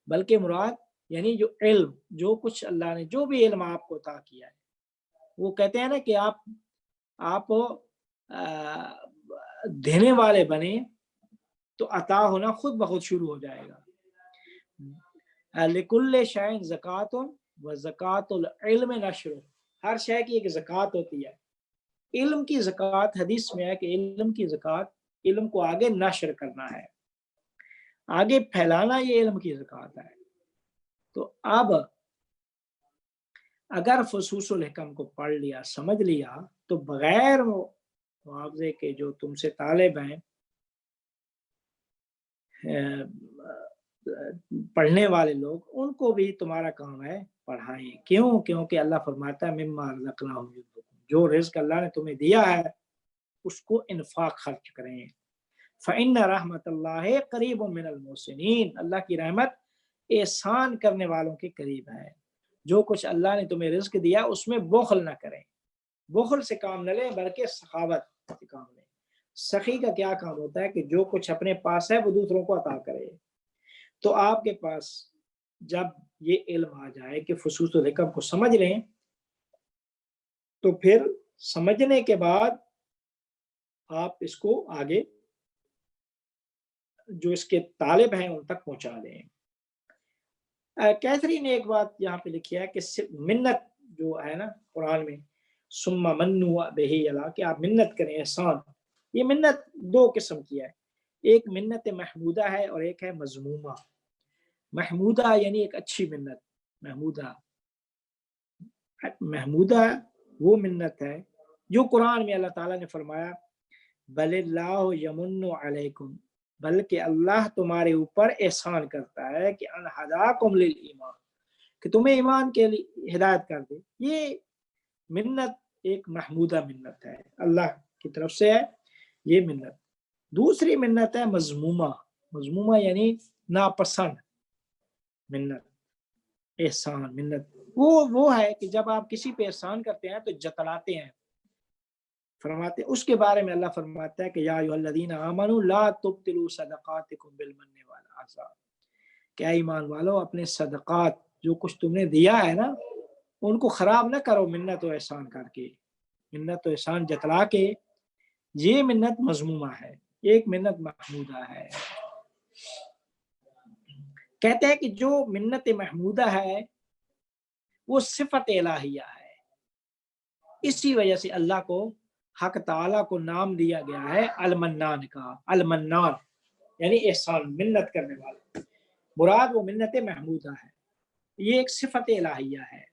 B: بلکہ مراد یعنی جو علم، جو کچھ اللہ نے جو بھی علم آپ کو عطا کیا ہے، وہ کہتے ہیں نا کہ آپ دینے والے بنے تو عطا ہونا خود بخود شروع ہو جائے گا. لِكُلِّ شَيْءٍ زَكَاةٌ وَزَكَاةُ الْعِلْمِ نَشْرُ، ہر شے کی ایک زکوٰۃ ہوتی ہے. علم کی زکوٰۃ حدیث میں ہے کہ علم کی زکوٰۃ علم کو آگے نشر کرنا ہے. آگے پھیلانا یہ علم کی زکوٰۃ ہے۔ تو اب اگر فصوص الحکم کو پڑھ لیا، سمجھ لیا، تو بغیر معاوضے کے جو تم سے طالب ہیں پڑھنے والے لوگ، ان کو بھی تمہارا کام ہے پڑھائیں۔ کیوں؟ کیونکہ اللہ فرماتا ہے مما رزقناہم ينفقون، جو رزق اللہ نے تمہیں دیا ہے اس کو انفاق خرچ کریں۔ فإن رحمت اللہ قریب من المحسنین، اللہ کی رحمت احسان کرنے والوں کے قریب ہے۔ جو کچھ اللہ نے تمہیں رزق دیا اس میں بخل نہ کریں، بخل سے کام نہ لیں بلکہ سخاوت سے کام لیں۔ سخی کا کیا کام ہوتا ہے کہ جو کچھ اپنے پاس ہے وہ دوسروں کو عطا کرے۔ تو آپ کے پاس جب یہ علم آ جائے کہ فصوص الحکم کو سمجھ لیں، تو پھر سمجھنے کے بعد آپ اس کو آگے جو اس کے طالب ہیں ان تک پہنچا دیں۔ کیتھری نے ایک بات یہاں پہ لکھی ہے کہ منت جو ہے نا قرآن میں، ثم منوا بہ اللہ، کہ آپ منت کریں، احسان، یہ منت دو قسم کی ہے، ایک منت محمودہ ہے اور ایک ہے مذمومہ۔ محمودہ یعنی ایک اچھی منت، محمودہ وہ منت ہے جو قرآن میں اللہ تعالیٰ نے فرمایا بل اللہ یمن علیکم، بلکہ اللہ تمہارے اوپر احسان کرتا ہے کہ ان ہداکم للایمان، کہ تمہیں ایمان کے لیے ہدایت کر دے۔ یہ منت ایک محمودہ منت ہے، اللہ کی طرف سے ہے یہ منت۔ دوسری منت ہے مذمومہ، مذمومہ یعنی ناپسند منت، احسان منت وہ ہے کہ جب آپ کسی پہ احسان کرتے ہیں تو جتلاتے ہیں، فرماتے اس کے بارے میں اللہ فرماتا ہے کہ یا ایھا الذین آمنوا لا تبطلوا صدقاتکم بالمن والعذاب، کہ ایمان والو اپنے صدقات جو کچھ تم نے دیا ہے نا ان کو خراب نہ کرو منت و احسان کر کے، منت و احسان جتلا کے۔ یہ منت مذمومہ ہے، ایک منت محمودہ ہے۔ کہتے ہیں کہ جو منت محمودہ ہے وہ صفت الہیہ ہے، اسی وجہ سے اللہ کو، حق تعالیٰ کو نام دیا گیا ہے المنان کا۔ المنان یعنی احسان، منت کرنے والا، مراد وہ منت محمودہ ہے، یہ ایک صفت الہیہ ہے۔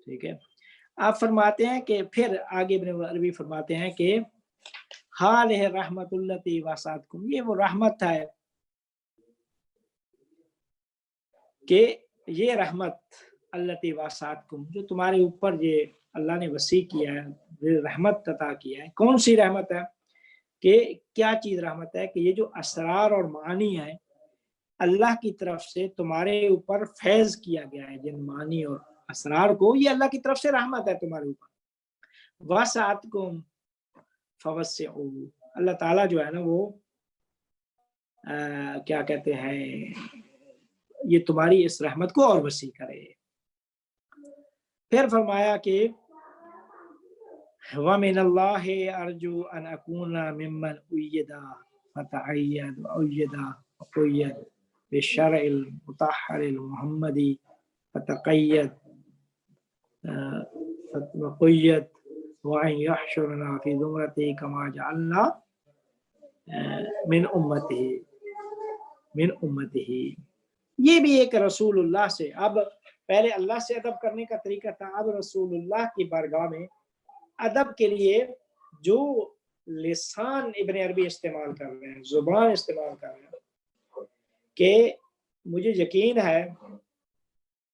B: ٹھیک ہے، آپ فرماتے ہیں کہ پھر آگے ابن عربی فرماتے ہیں کہ حال ہے رحمت اللتی واسعتکم، یہ وہ رحمت ہے کہ یہ رحمت اللتی واسعتکم جو تمہارے اوپر یہ اللہ نے وسیع کیا ہے، رحمت عطا کیا ہے۔ کون سی رحمت ہے؟ کہ کیا چیز رحمت ہے؟ کہ یہ جو اسرار اور معانی ہیں اللہ کی طرف سے تمہارے اوپر فیض کیا گیا ہے، جن معانی اور اسرار کو، یہ اللہ کی طرف سے رحمت ہے تمہارے اوپر۔ واسعتکم فوسعوا، اللہ تعالیٰ جو ہے نا وہ کیا کہتے ہیں، یہ تمہاری اس رحمت کو اور وسیع کرے۔ پھر فرمایا کہ وَمِنَ اللَّهِ أَرْجُو أَنْ أَكُونَ مِمَّنْ أُيِّدَ فَتَعَيَّدْ وَأُيِّدَ وَقُيَّدْ بِالشَّرْعِ الْمُطَهَّرِ الْمُحَمَّدِ فَتَقَيَّدْ وَقُيَّدْ وَأَنْ يَحْشُرَنَا فِي زُمْرَتِهِ كَمَا جَعَلْنَا من أمته۔ یہ بھی ایک رسول اللہ سے، اب پہلے اللہ سے ادب کرنے کا طریقہ تھا، اب رسول اللہ کی بارگاہ میں ادب کے لیے جو لسان ابن عربی استعمال کر رہے ہیں، زبان استعمال کر رہے ہیں، کہ مجھے یقین ہے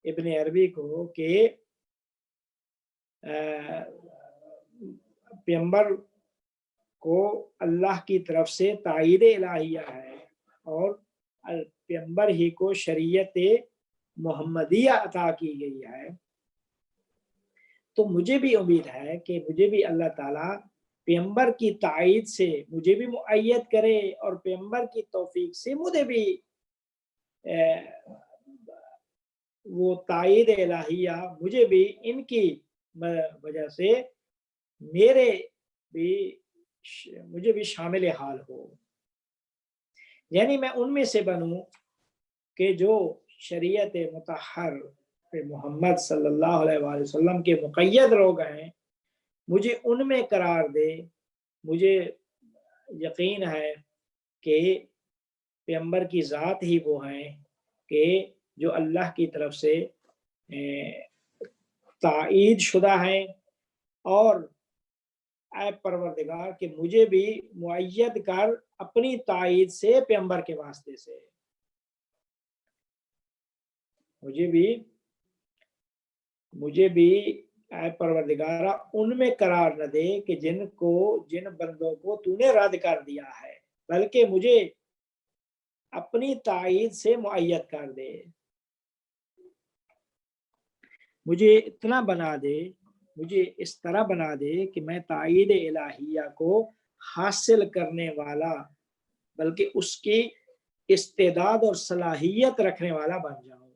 B: ابن عربی کو کہ پیغمبر کو اللہ کی طرف سے تائید الہیہ ہے اور پیغمبر ہی کو شریعت محمدیہ عطا کی گئی ہے، تو مجھے بھی امید ہے کہ مجھے بھی اللہ تعالیٰ پیغمبر کی تائید سے مجھے بھی مؤید کرے اور پیغمبر کی توفیق سے مجھے بھی وہ تائید الہیہ مجھے بھی ان کی وجہ سے مجھے بھی شامل حال ہو، یعنی میں ان میں سے بنوں کہ جو شریعت مطہر محمد صلی اللہ علیہ وآلہ وسلم کے مقید لوگ ہیں، مجھے ان میں قرار دے، مجھے یقین ہے کہ پیغمبر کی ذات ہی وہ ہیں کہ جو اللہ کی طرف سے تائید شدہ ہیں، اور اے پروردگار کہ مجھے بھی مؤید کر اپنی تائید سے پیغمبر کے واسطے سے، مجھے بھی اے پروردگارہ ان میں قرار نہ دے کہ جن بندوں کو تو نے رد کر دیا ہے، بلکہ مجھے اپنی تائید سے مؤید کر دے، مجھے اتنا بنا دے، مجھے اس طرح بنا دے کہ میں تائید الہیہ کو حاصل کرنے والا بلکہ اس کی استعداد اور صلاحیت رکھنے والا بن جاؤں۔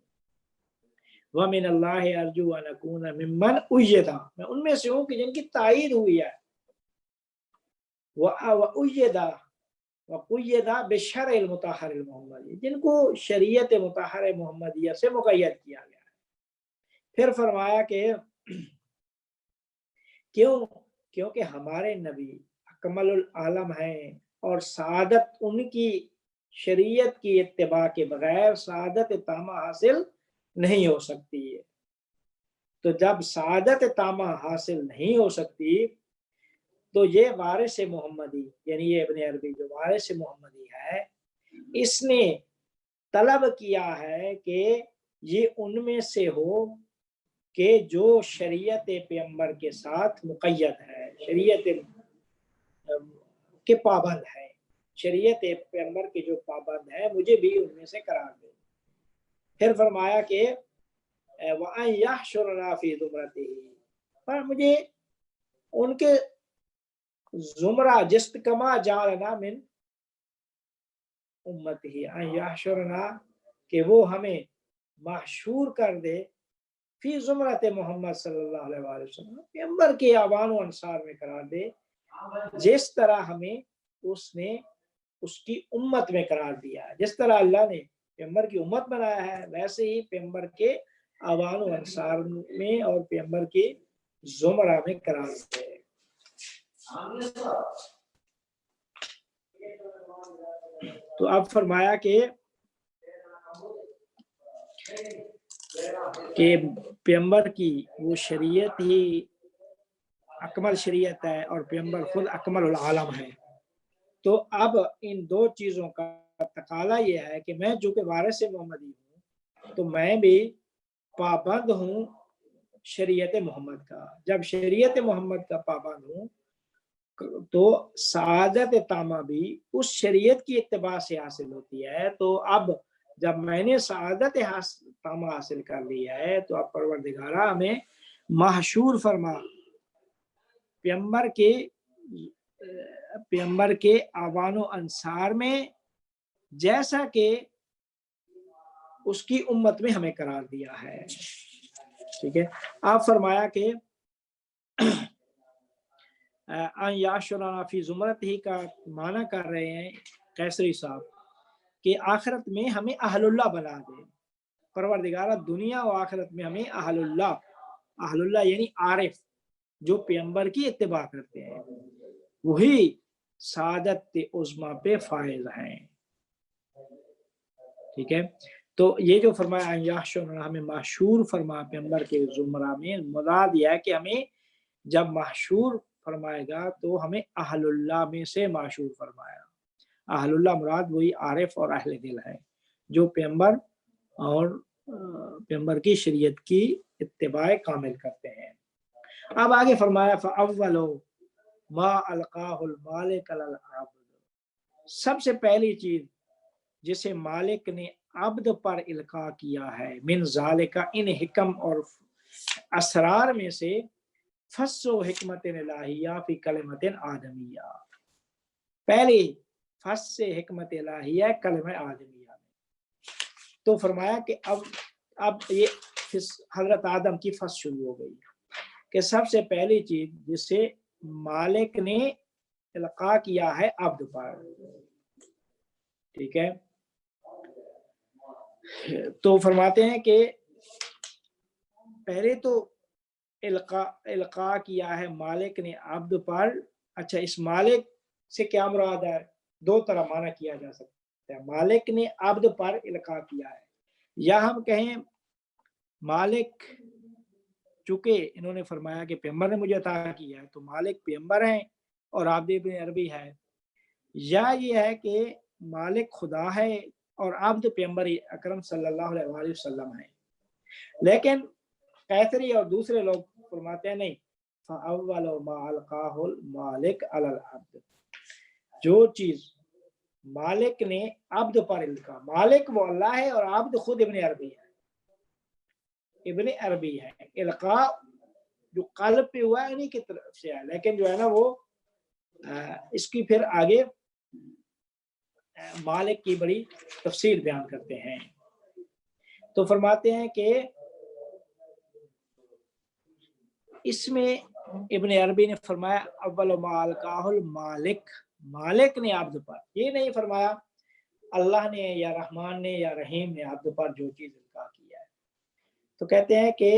B: وَمِنَ اللَّهِ أَرْجُو أَنْ أَكُونَ مِمَّنْ أُيِّدَ، میں ان میں سے ہوں کہ جن کی تائید ہوئی ہے، وَقُيِّدَ بِالشَّرْعِ الْمُطَهَّرِ الْمُحَمَّدِيِّ، جن کو شریعت مطہر محمدیہ سے مقید کیا گیا ہے۔ پھر فرمایا کہ کیونکہ ہمارے نبی اکمل العالم ہیں اور سعادت ان کی شریعت کی اتباع کے بغیر سعادت تامہ حاصل نہیں ہو سکتی ہے۔ تو جب سعادت تامہ حاصل نہیں ہو سکتی تو یہ وارث محمدی، یعنی یہ ابن عربی جو وارث محمدی ہے، اس نے طلب کیا ہے کہ یہ ان میں سے ہو کہ جو شریعت پیغمبر کے ساتھ مقید ہے، شریعت کے پابند ہے، شریعت پیغمبر کے جو پابند ہے مجھے بھی ان میں سے قرار دے۔ پھر فرمایا کہ وَأَنْ يَحْشُرَنَا فِي زُمْرَتِهِ، پر مجھے ان کے زمرہ جست کما جعلنا من امتہ، ان یحشرنا کہ وہ ہمیں محشور کر دے فی زمرت محمد صلی اللہ علیہ وآلہ وسلم، پیغمبر کے اعوان و انصار میں قرار دے، جس طرح ہمیں اس نے اس کی امت میں قرار دیا ہے، جس طرح اللہ نے پیغمبر کی امت بنایا ہے ویسے ہی پیغمبر کے اعوان و انصار میں اور پیغمبر کے زمرہ میں قرار دے۔ تو اب فرمایا کہ پیغمبر کی وہ شریعت ہی اکمل شریعت ہے اور پیغمبر خود اکمل العالم ہے۔ تو اب ان دو چیزوں کا تقاضا یہ ہے کہ میں جو کہ وارث محمدی ہوں تو میں بھی پابند ہوں شریعت محمد کا۔ جب شریعت محمد کا پابند ہوں تو سعادت تامہ بھی اس شریعت کی اتباع سے حاصل ہوتی ہے۔ تو اب جب میں نے سعادت تامہ حاصل کر لی ہے تو اب پروردگارہ ہمیں محشور فرما پیغمبر کے اعوان و انصار میں، جیسا کہ اس کی امت میں ہمیں قرار دیا ہے۔ ٹھیک ہے، آپ فرمایا کہ ان یاشرنا فی زمرت ہی کا معنی کر رہے ہیں قیصری صاحب کہ آخرت میں ہمیں اہل اللہ بنا دے پروردگارہ، دنیا و آخرت میں ہمیں اہل اللہ یعنی عارف جو پیغمبر کی اتباع کرتے ہیں، وہی سعادت عظمیٰ پہ فائز ہیں۔ ٹھیک ہے، تو یہ جو فرمایا یحشرنا، ہمیں محشور فرما پیغمبر کے زمرہ میں، مراد یہ ہے کہ ہمیں جب محشور فرمائے گا تو ہمیں اہل اللہ میں سے محشور فرمایا۔ اہل اللہ مراد وہی عارف اور اہل دل ہے جو پیغمبر اور پیغمبر کی شریعت کی اتباع کامل کرتے ہیں۔ اب آگے فرمایا فَأَوَّلُ مَا أَلْقَاهُ الْمَالِكَ لِلْعَبْدِ، سب سے پہلی چیز جسے مالک نے عبد پر القاء کیا ہے، من ذالک، ان حکم اور اسرار میں سے، فَسُّ حکمت الہیہ فی کلمت آدمیہ، پہلی فَسّ حکمت الہیہ کلمہ آدمیہ میں۔ تو فرمایا کہ اب یہ حضرت آدم کی فص شروع ہو گئی کہ سب سے پہلی چیز جسے مالک نے القاء کیا ہے عبد پر۔ ٹھیک ہے، تو فرماتے ہیں کہ پہلے تو القاء کیا ہے مالک نے عبد پر۔ اچھا، اس مالک سے کیا مراد ہے؟ دو طرح معنی کیا جا سکتا ہے. مالک نے عبد پر القاء کیا ہے، یا ہم کہیں مالک چونکہ انہوں نے فرمایا کہ پیغمبر نے مجھے عطا کیا ہے تو مالک پیغمبر ہیں اور عبد ابن عربی ہے، یا یہ ہے کہ مالک خدا ہے اور عبد پیغمبر اکرم صلی اللہ علیہ وآلہ وسلم ہے. لیکن قیصری اور دوسرے لوگ فرماتے ہیں نہیں، فَأَوَّلُ مَا أَلْقَاهُ الْمَالِكُ عَلَى الْعَبْدِ، جو چیز مالک نے عبد پر القاء، مالک وہ اللہ ہے اور عبد خود ابن عربی ہے، ابن عربی ہے. القاء جو قلب پہ ہوا ہے انہی کی طرف سے ہے، لیکن جو ہے نا وہ اس کی پھر آگے مالک کی بڑی تفصیل بیان کرتے ہیں. تو فرماتے ہیں کہ اس میں ابن عربی نے فرمایا اول ما القاہ المالک، مالک نے عبد پر، یہ نہیں فرمایا اللہ نے یا رحمان نے یا رحیم نے عبد پر جو چیز القاء کیا ہے. تو کہتے ہیں کہ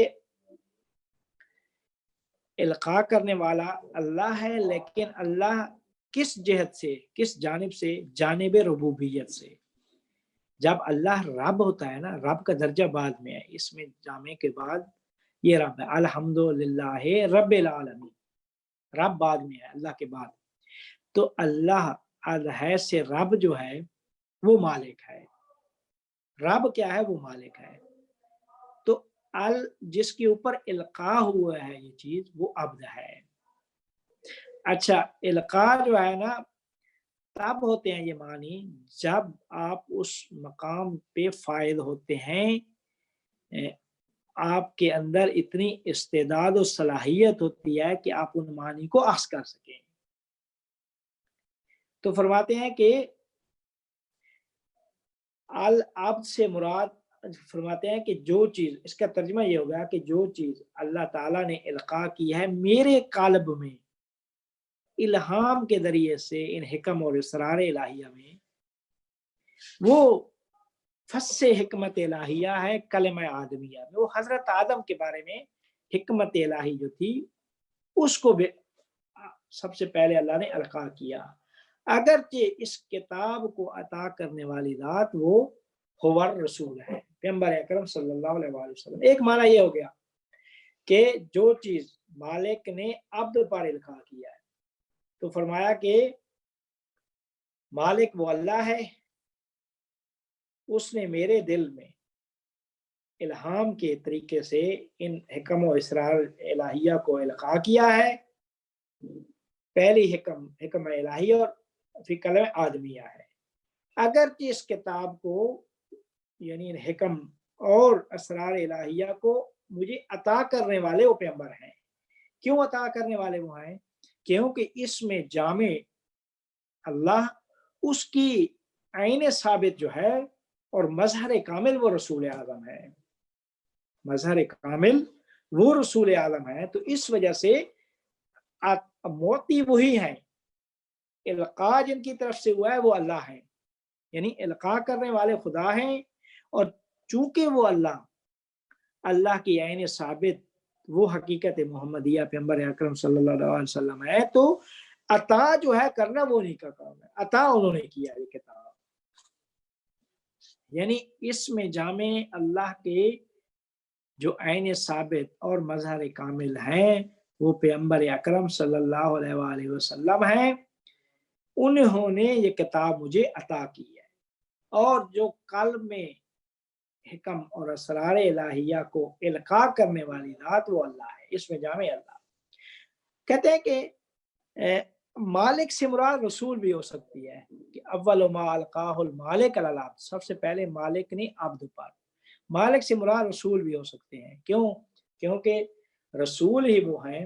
B: القاء کرنے والا اللہ ہے، لیکن اللہ کس جہت سے، کس جانب سے؟ جانب ربوبیت سے. جب اللہ رب ہوتا ہے نا، رب کا درجہ بعد میں ہے، اس میں جامع کے بعد یہ رب ہے، الحمدللہ رب العالمین، رب بعد میں ہے اللہ کے بعد. تو اللہ الہ سے رب جو ہے وہ مالک ہے. رب کیا ہے؟ وہ مالک ہے. تو جس کے اوپر القاء ہوا ہے یہ چیز وہ عبد ہے. اچھا، القاء جو ہے نا تب ہوتے ہیں یہ معنی جب آپ اس مقام پہ فائز ہوتے ہیں، آپ کے اندر اتنی استعداد و صلاحیت ہوتی ہے کہ آپ ان معنی کو اخذ کر سکیں. تو فرماتے ہیں کہ العبد سے مراد، فرماتے ہیں کہ جو چیز، اس کا ترجمہ یہ ہوگا کہ جو چیز اللہ تعالیٰ نے القاء کی ہے میرے قلب میں الہام کے ذریعے سے ان حکم اور اسرار الہیہ میں، وہ فص حکمت الہیہ ہے کلمہ آدمیہ میں. وہ حضرت آدم کے بارے میں حکمت الہی جو تھی اس کو سب سے پہلے اللہ نے القاء کیا. اگرچہ اس کتاب کو عطا کرنے والی ذات وہ ہوور رسول ہے، پیغمبر اکرم صلی اللہ علیہ وآلہ وسلم. ایک معنی یہ ہو گیا کہ جو چیز مالک نے عبد پر القاء کیا ہے، تو فرمایا کہ مالک وہ اللہ ہے، اس نے میرے دل میں الہام کے طریقے سے ان حکم و اسرار الہیہ کو القاء کیا ہے. پہلی حکم الہی اور پھر کلمہ آدمیہ ہے. اگرچہ اس کتاب کو یعنی حکم اور اسرار الہیہ کو مجھے عطا کرنے والے وہ پیغمبر ہیں. کیوں عطا کرنے والے وہ ہیں؟ کیونکہ اس میں جامع اللہ، اس کی عین ثابت جو ہے اور مظہر کامل وہ رسول اعظم ہے، مظہر کامل وہ رسول اعظم ہے. تو اس وجہ سے موتی وہی ہیں، القاء جن کی طرف سے ہوا ہے وہ اللہ ہے، یعنی القاء کرنے والے خدا ہیں. اور چونکہ وہ اللہ کی عین ثابت وہ حقیقت محمدیہ پیغمبر اکرم صلی اللہ علیہ وسلم ہے، تو عطا جو ہے کرنا وہ نہیں کا کام ہے، عطا انہوں نے کیا یہ کتاب. یعنی اس میں جامع اللہ کے جو عین ثابت اور مظہر کامل ہیں وہ پیغمبر اکرم صلی اللہ علیہ وآلہ وسلم ہیں. انہوں نے یہ کتاب مجھے عطا کی ہے، اور جو قلب میں حکم اور اسرار الہیہ کو القاء کرنے والی ذات وہ اللہ ہے. اس میں جامع اللہ. کہتے ہیں کہ مالک سے مراد رسول بھی ہو سکتی ہے کہ اول ما القاہ المالک علی العبد، سب سے پہلے مالک نے عبد پر. مالک سے مراد رسول بھی ہو سکتے ہیں. کیوں؟ کیونکہ رسول ہی وہ ہیں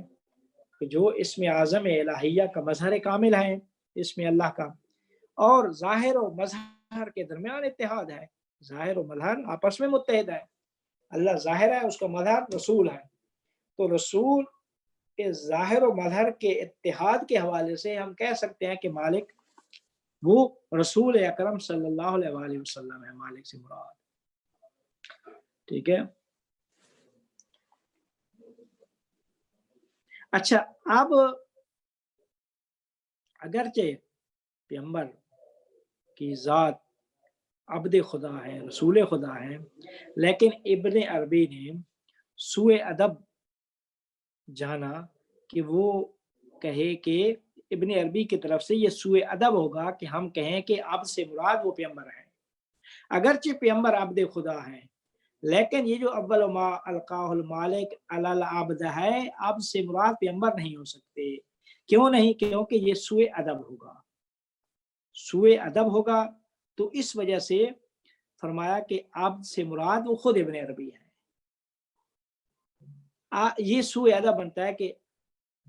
B: کہ جو اسم اعظم الہیہ کا مظہر کامل ہے، اسم اللہ کا، اور ظاہر و مظہر کے درمیان اتحاد ہے. ظاہر و مظہر آپس میں متحد ہے. اللہ ظاہر ہے، اس کا مظہر رسول ہے. تو رسول کے ظاہر و مظہر کے اتحاد کے حوالے سے ہم کہہ سکتے ہیں کہ مالک وہ رسول اکرم صلی اللہ علیہ وآلہ وسلم ہے، مالک سے مراد. ٹھیک ہے. اچھا، اب اگرچہ پیغمبر کی ذات عبد خدا ہے، رسول خدا ہے، لیکن ابن عربی نے سوء ادب جانا کہ وہ کہے کہ ابن عربی کی طرف سے یہ سوء ادب ہوگا کہ ہم کہیں کہ عبد سے مراد وہ پیغمبر ہیں، اگرچہ پیغمبر عبد خدا ہیں، لیکن یہ جو اول ما القاہ المالک علی العبد ہے، عبد سے مراد پیغمبر نہیں ہو سکتے۔ کیوں نہیں؟ کیونکہ یہ سوء ادب ہوگا، سوء ادب ہوگا، تو اس وجہ سے فرمایا کہ عبد سے مراد وہ خود ابن عربی ہے۔ یہ سوء ادب بنتا ہے کہ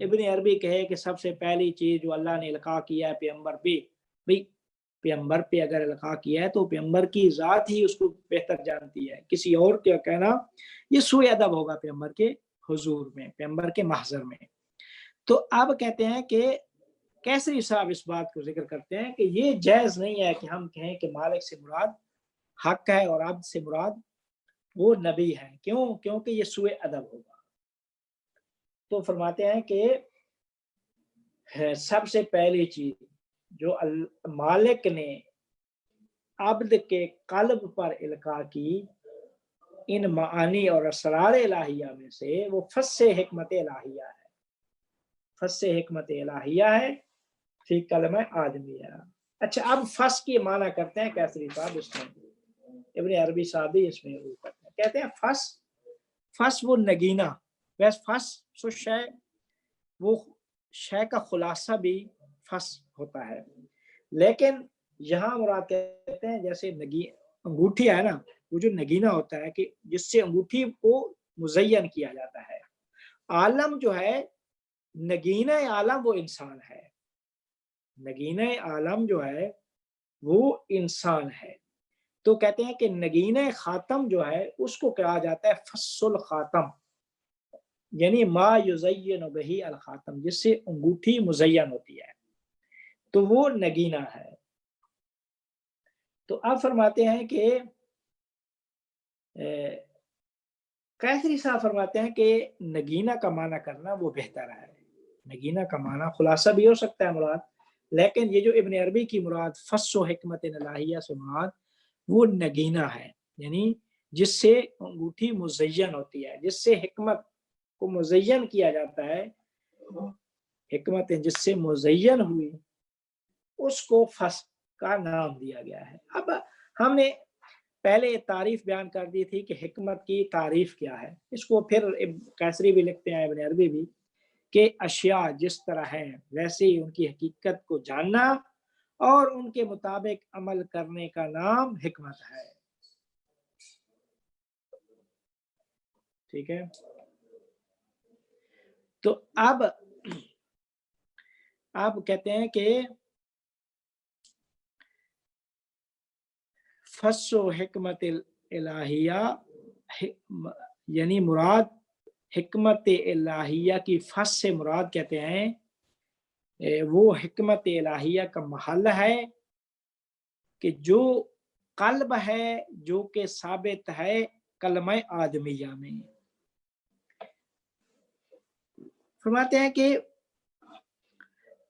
B: ابن عربی کہے کہ سب سے پہلی چیز جو اللہ نے القاء کیا ہے پیغمبر پہ، بھئی پیغمبر پہ اگر القاء کیا ہے تو پیغمبر کی ذات ہی اس کو بہتر جانتی ہے، کسی اور کیا کہنا یہ سوء ادب ہوگا پیغمبر کے حضور میں، پیغمبر کے محضر میں۔ تو اب کہتے ہیں کہ کیسری صاحب اس بات کو ذکر کرتے ہیں کہ یہ جائز نہیں ہے کہ ہم کہیں کہ مالک سے مراد حق ہے اور عبد سے مراد وہ نبی ہے۔ کیوں؟ کیونکہ یہ سوء ادب ہوگا۔ تو فرماتے ہیں کہ سب سے پہلی چیز جو مالک نے عبد کے قلب پر القاء کی ان معانی اور اسرار الہیہ میں سے وہ فص حکمت الہیہ ہے، فص حکمت الہیہ ہے فی کلمہ آدمیہ۔ اچھا، اب فص کی معنی کرتے ہیں کیسری صاحب، اس میں ابن عربی صاحب بھی اس میں کرتے ہیں، کہتے ہیں فص وہ نگینہ، ویسے فص سو شے، وہ شے کا خلاصہ بھی فص ہوتا ہے، لیکن یہاں مراد کہتے ہیں جیسے انگوٹھی ہے نا، وہ جو نگینہ ہوتا ہے کہ جس سے انگوٹھی کو مزین کیا جاتا ہے، عالم جو ہے نگینہ عالم وہ انسان ہے، نگینہ عالم جو ہے وہ انسان ہے۔ تو کہتے ہیں کہ نگینہ خاتم جو ہے اس کو کہا جاتا ہے فص الخاتم، یعنی ما یزین بہی الخاتم، جس سے انگوٹھی مزین ہوتی ہے، تو وہ نگینہ ہے۔ تو اب فرماتے ہیں کہ قیصری صاحب فرماتے ہیں کہ نگینہ کا معنی کرنا وہ بہتر ہے، نگینہ کا معنی خلاصہ بھی ہو سکتا ہے مراد، لیکن یہ جو ابن عربی کی مراد فص و حکمت الہیہ سے مراد وہ نگینہ ہے، یعنی جس سے انگوٹھی مزین ہوتی ہے، جس سے حکمت کو مزین کیا جاتا ہے، حکمت جس سے مزین ہوئی اس کو فص کا نام دیا گیا ہے۔ اب ہم نے پہلے تعریف بیان کر دی تھی کہ حکمت کی تعریف کیا ہے، اس کو پھر قیصری بھی لکھتے ہیں ابن عربی بھی کہ اشیاء جس طرح ہیں ویسے ہی ان کی حقیقت کو جاننا اور ان کے مطابق عمل کرنے کا نام حکمت ہے۔ ٹھیک ہے، تو اب کہتے ہیں کہ فص و حکمت الہیہ، یعنی مراد حکمت الہیہ کی فص سے مراد کہتے ہیں وہ حکمت الہیہ کا محل ہے کہ جو قلب ہے، جو کہ ثابت ہے کلمہ آدمیہ میں۔ فرماتے ہیں کہ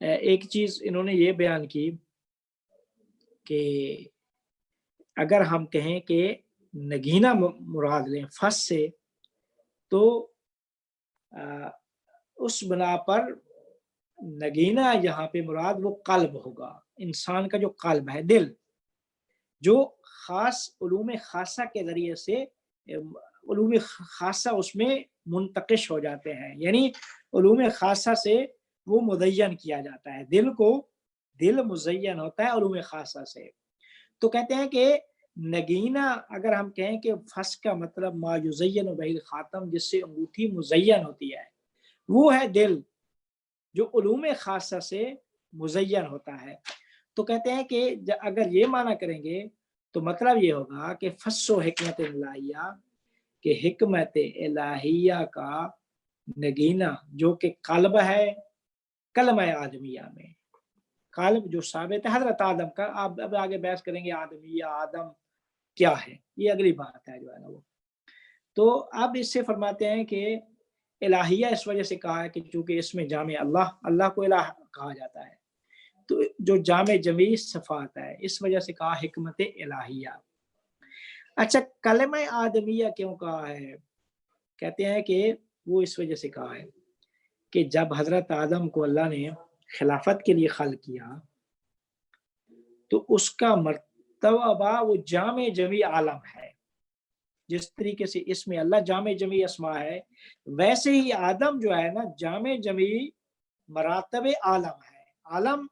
B: ایک چیز انہوں نے یہ بیان کی کہ اگر ہم کہیں کہ نگینہ مراد لیں فص سے، تو اس بنا پر نگینہ یہاں پہ مراد وہ قلب ہوگا، انسان کا جو قلب ہے، دل، جو خاص علوم خاصہ کے ذریعے سے علوم خاصہ اس میں منتقش ہو جاتے ہیں، یعنی علوم خاصہ سے وہ مزین کیا جاتا ہے، دل مزین ہوتا ہے علوم خاصہ سے۔ تو کہتے ہیں کہ نگینہ اگر ہم کہیں کہ فص کا مطلب ما یزین بہی الخاتم، جس سے انگوٹھی مزین ہوتی ہے، وہ ہے دل جو علوم خاصہ سے مزین ہوتا ہے۔ تو کہتے ہیں کہ اگر یہ معنی کریں گے تو مطلب یہ ہوگا کہ فص و حکمت الہیہ، کہ حکمت الہیہ کا نگینہ جو کہ قلب ہے کلمہ آدمیہ میں، قلب جو ثابت ہے حضرت آدم کا، آپ اب آگے بحث کریں گے آدمیہ، آدم کیا ہے، یہ اگلی بات ہے جو ہے نا وہ۔ تو اب اس سے فرماتے ہیں کہ الہیہ اس وجہ سے کہا ہے کہ چونکہ اس میں جامع اللہ کو الہ کہا جاتا ہے، تو جو جامع جمی صفات ہے، اس وجہ سے کہا حکمت الہیہ۔ اچھا کلمہ آدمیہ کیوں کہا ہے؟ کہتے ہیں کہ وہ اس وجہ سے کہا ہے کہ جب حضرت آدم کو اللہ نے خلافت کے لیے خلق کیا تو اس کا مرتبہ وہ جامع جمی عالم ہے۔ جس طریقے سے اس میں اللہ جامع جمی اسما ہے، ویسے ہی آدم جو ہے نا جامع جمی مراتب عالم ہے۔ عالم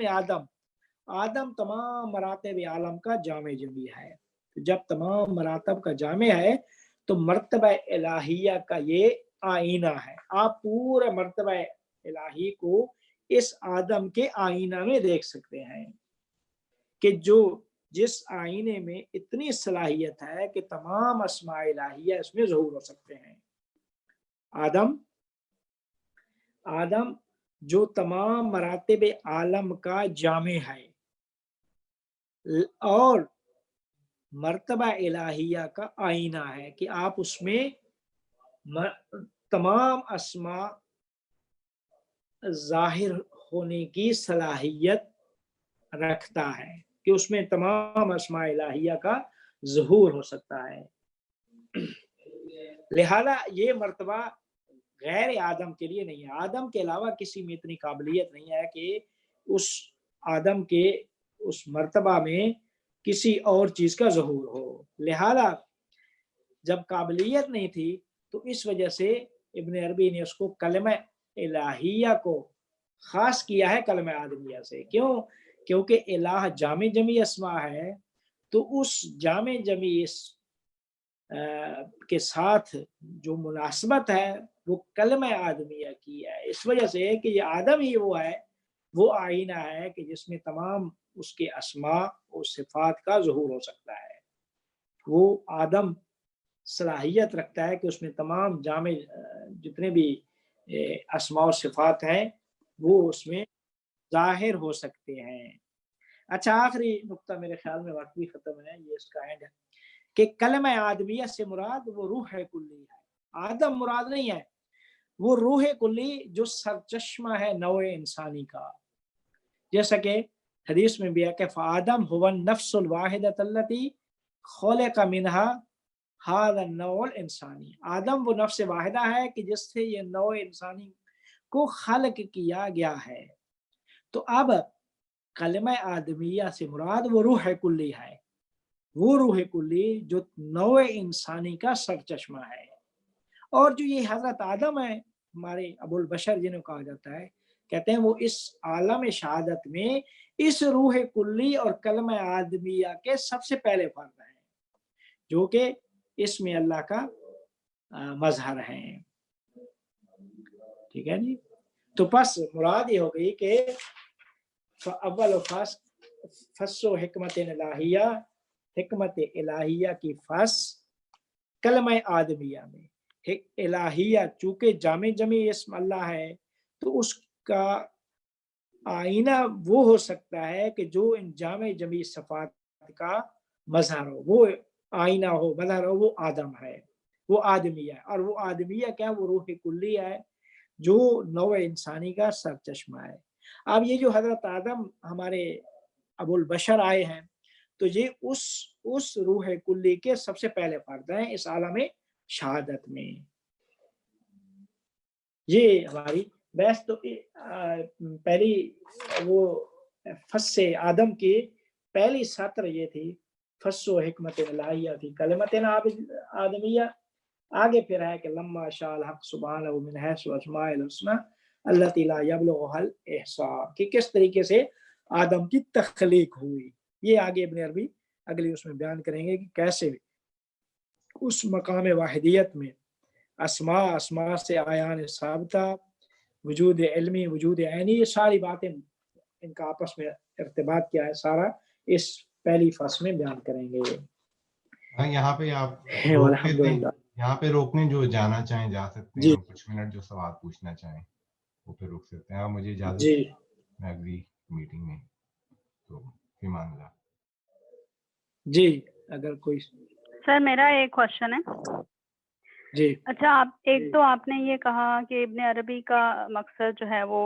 B: آدم، آدم تمام مراتب عالم کا جامع جمی ہے۔ جب تمام مراتب کا جامع ہے تو مرتبہ الہیہ کا یہ آئینہ ہے۔ آپ پورے مرتبہ الہی کو اس آدم کے آئینہ میں دیکھ سکتے ہیں کہ جس آئینے میں اتنی صلاحیت ہے کہ تمام اسماء الہیہ اس میں ظہور ہو سکتے ہیں۔ آدم جو تمام مراتب عالم کا جامع ہے اور مرتبہ الہیہ کا آئینہ ہے کہ آپ اس میں تمام اسماء ظاہر ہونے کی صلاحیت رکھتا ہے کہ اس میں تمام اسماء الہیہ کا ظہور ہو سکتا ہے۔ لہذا یہ مرتبہ غیر آدم کے لیے نہیں ہے۔ آدم کے علاوہ کسی میں اتنی قابلیت نہیں ہے کہ اس آدم کے اس مرتبہ میں کسی اور چیز کا ظہور ہو۔ لہذا جب قابلیت نہیں تھی تو اس وجہ سے ابن عربی نے اس کو کلمہ الہیہ کو خاص کیا ہے کلمہ آدمیہ سے۔ کیوں؟ کیونکہ الہ جامع جمی اسما ہے، تو اس جامع جمی کے ساتھ جو مناسبت ہے وہ کلمہ آدمیہ کی ہے۔ اس وجہ سے کہ یہ آدم ہی وہ آئینہ ہے کہ جس میں تمام اس کے اسماء اور صفات کا ظہور ہو سکتا ہے۔ وہ آدم صلاحیت رکھتا ہے کہ اس میں تمام جامع جتنے بھی اسماء و صفات ہیں وہ اس میں ظاہر ہو سکتے ہیں۔ اچھا آخری نقطہ میرے خیال میں وقت بھی ختم ہے، یہ اس کا اینڈ ہے کہ کلمہ آدمیہ سے مراد وہ روح کلی ہے۔ آدم مراد نہیں ہے، وہ روح کلی جو سرچشمہ ہے نوع انسانی کا۔ جیسا کہ حدیث میں بھی ہے کہ فآدم هو النفس الواحدۃ التي خلق منها هذا النوع الانسانی۔ آدم وہ نفس واحدہ ہے کہ جس سے یہ نوع انسانی کو خلق کیا گیا ہے۔ تو اب کلمہ آدمیہ سے مراد وہ روح کلی ہے، وہ روح کلی جو نوع انسانی کا سرچشمہ ہے۔ اور جو یہ حضرت آدم ہے ہمارے ابو البشر جنہوں کہا جاتا ہے، کہتے ہیں وہ اس عالم شہادت میں اس روح کلی اور کلمہ آدمیہ کے سب سے پہلے فرد ہیں، جو کہ اس میں اللہ کا مظہر ہیں۔ ٹھیک ہے جی، تو پس مراد یہ ہو گئی کہ اول فص و حکمت الہیہ، حکمت الہیہ کی فص کلمہ آدمیہ میں۔ الہیہ چونکہ جامع جمی اسم اللہ ہے تو اس کا آئینہ وہ ہو سکتا ہے کہ جو ان جامع جمی صفات کا مظہر ہو، وہ آئینہ ہو، مظہر ہو، وہ آدم ہے، وہ آدمیہ ہے۔ اور وہ آدمیہ کیا؟ وہ روح کلی ہے جو نوع انسانی کا سرچشمہ ہے۔ اب یہ جو حضرت آدم ہمارے ابو البشر آئے ہیں تو یہ اس روح کلی کے سب سے پہلے فرد ہیں اس عالم شہادت میں۔ یہ ہماری بحث تو پہلی وہ فص آدم کی پہلی سطر یہ تھی، فص و حکمت الہیہ فی کلمۃ آدمیہ۔ آگے پھر ہے کہ لما شاء الحق سبحانہ من حیث اسماء الحسنى التي لا يبلغها الاحصاء، کہ کس طریقے سے آدم کی تخلیق ہوئی۔ یہ آگے ابن عربی اگلی اس میں بیان کریں گے کہ کیسے اس مقام واحدیت میں اسماء سے آیان ثابتہ، وجود علمی، وجود عینی، یہ ساری باتیں ان کا آپس میں ارتباط کیا ہے، سارا اس پہلی فصل میں بیان کریں گے۔
A: یہاں پہ آپ یہاں پہ روکنے جو جانا چاہیں جا سکتے ہیں، کچھ منٹ جو سوال پوچھنا چاہیں وہ پہ روک سکتے ہیں۔ آپ مجھے اجازت میں اگلی میٹنگ میں تو ایمان اللہ۔
B: جی اگر کوئی
C: سر میرا ایک کوشچن ہے۔
B: جی
C: اچھا، ایک تو آپ نے یہ کہا کہ ابن عربی کا مقصد جو ہے وہ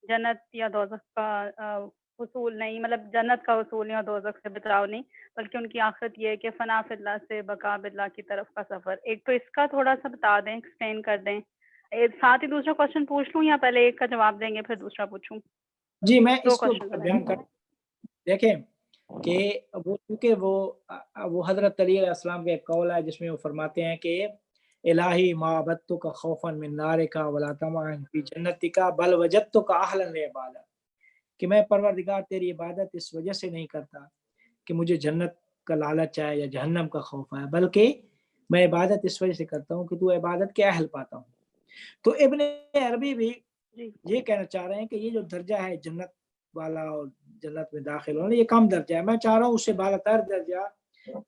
C: جنت یا دوزخ کا حصول نہیں، مطلب جنت کا حصول نہیں اور دوزخ سے بچاؤ نہیں، بلکہ ان کی آخرت یہ ہے کہ فنا فی اللہ سے بقا باللہ کی طرف کا سفر. ایک تو اس کا تھوڑا سا بتا دیں، ایکسپلین کر دیں. ساتھ ہی دوسرا کوشچن پوچھ لوں یا پہلے ایک کا جواب دیں گے پھر دوسرا پوچھوں؟
B: جی میں
C: دو
B: اس کو
C: کوشچن
B: بیان کر دیکھیں کہ وہ کیونکہ وہ حضرت علی علیہ السلام کا ایک قول ہے جس میں وہ فرماتے ہیں کہ الہی ما عبدتک خوفا من نارک ولا طمعا فی جنتک بل وجدتک اہلا لعبادت، کہ میں پروردگار تیری عبادت اس وجہ سے نہیں کرتا کہ مجھے جنت کا لالچ ہے یا جہنم کا خوف ہے، بلکہ میں عبادت اس وجہ سے کرتا ہوں کہ تو عبادت کے اہل پاتا ہوں. تو ابن عربی بھی یہ کہنا چاہ رہے ہیں کہ یہ جو درجہ ہے جنت والا اور جنت میں داخل ہونا یہ کم درجہ ہے. میں چاہ رہا ہوں اس سے بالاتر درجہ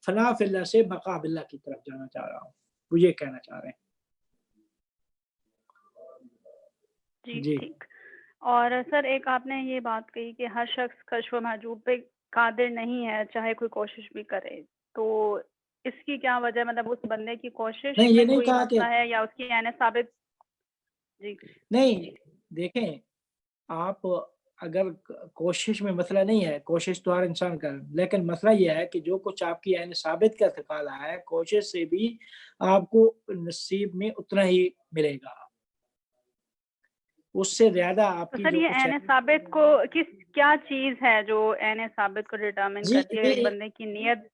B: فنا فی اللہ سے بقا باللہ کی طرف جانا چاہ رہا ہوں، وہ یہ کہنا چاہ رہے ہیں.
C: جی ٹھیک. اور سر ایک آپ نے یہ بات کہی کہ ہر شخص کشف و محجوب پہ قادر نہیں ہے چاہے کوئی کوشش بھی کرے، تو اس کی کیا وجہ، مطلب اس بندے کی کوشش
B: نہیں، یہ
C: میں
B: نہیں
C: کوئی
B: کہا
C: مسئلہ ہے یا اس کی یعنی ثابت؟ جی
B: نہیں، دیکھیں آپ اگر کوشش میں مسئلہ نہیں ہے، کوشش تو ہر انسان کر، لیکن مسئلہ یہ ہے کہ جو کچھ آپ کی عین ثابت کا تقاضا ہے کوشش سے بھی آپ کو نصیب میں اتنا ہی ملے گا، اس سے زیادہ آپ کی
C: سر
B: جو
C: یہ
B: کچھ
C: عین ثابت کو کیا چیز ہے جو عین ثابت کو ڈٹرمن کرتی ہے؟ ایک بندے کی نیت؟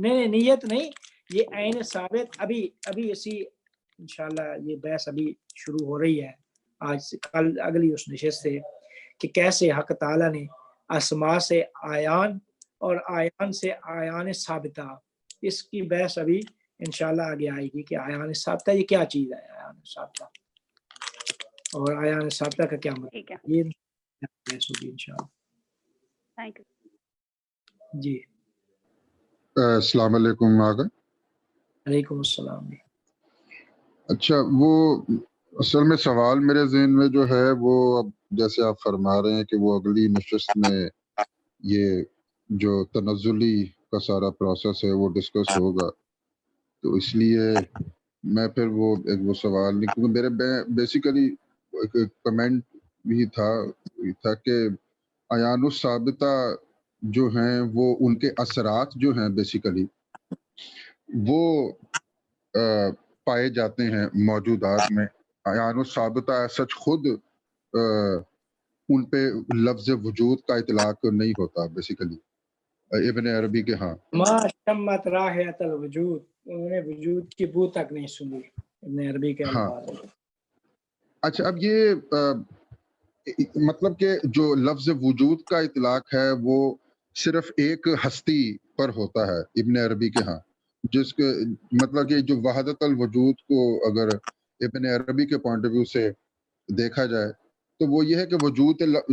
B: نہیں نیت نہیں، یہ عین ثابت ابھی اسی انشاءاللہ یہ بحث ابھی شروع ہو رہی ہے آج سے کل اگلی اس نشست سے، کہ کیسے حق تعالیٰ نے اسماء سے آیان اور آیان سے آیان ثابتہ، اس کی بحث ابھی انشاءاللہ آگے آئے گی کہ آیان ثابتہ یہ کیا چیز ہے، آیان ثابتہ اور آیان ثابتہ کا کیا مطلب، یہ بحث ہوگی انشاءاللہ.
C: Thank you.
B: جی
D: السلام علیکم آقا.
B: علیکم السلام.
D: اچھا، وہ اصل میں سوال میرے ذہن میں جو ہے وہ اب جیسے آپ فرما رہے ہیں کہ وہ اگلی نشست میں یہ جو تنزلی کا سارا پروسیس ہے وہ ڈسکس ہوگا، تو اس لیے میں پھر وہ سوال نہیں، کیونکہ میرے بیسیکلی ایک کمنٹ بھی تھا کہ عیان الثابتہ جو ہیں وہ ان کے اثرات جو ہیں بیسیکلی وہ پائے جاتے ہیں موجودات میں. عیان الثابتہ سچ خود ان پہ لفظ وجود کا اطلاق نہیں ہوتا بیسیکلی ابن عربی کے ہاں.
B: ما شمت راحت الوجود، انہوں نے وجود کی بو تک نہیں سنی، ابن عربی کے الفاظ.
D: اچھا، اب یہ مطلب کہ جو لفظ وجود کا اطلاق ہے وہ صرف ایک ہستی پر ہوتا ہے ابن عربی کے ہاں، جس کے مطلب کہ جو وحدت الوجود کو اگر ابن عربی کے پوائنٹ آف ویو سے دیکھا جائے تو وہ یہ ہے کہ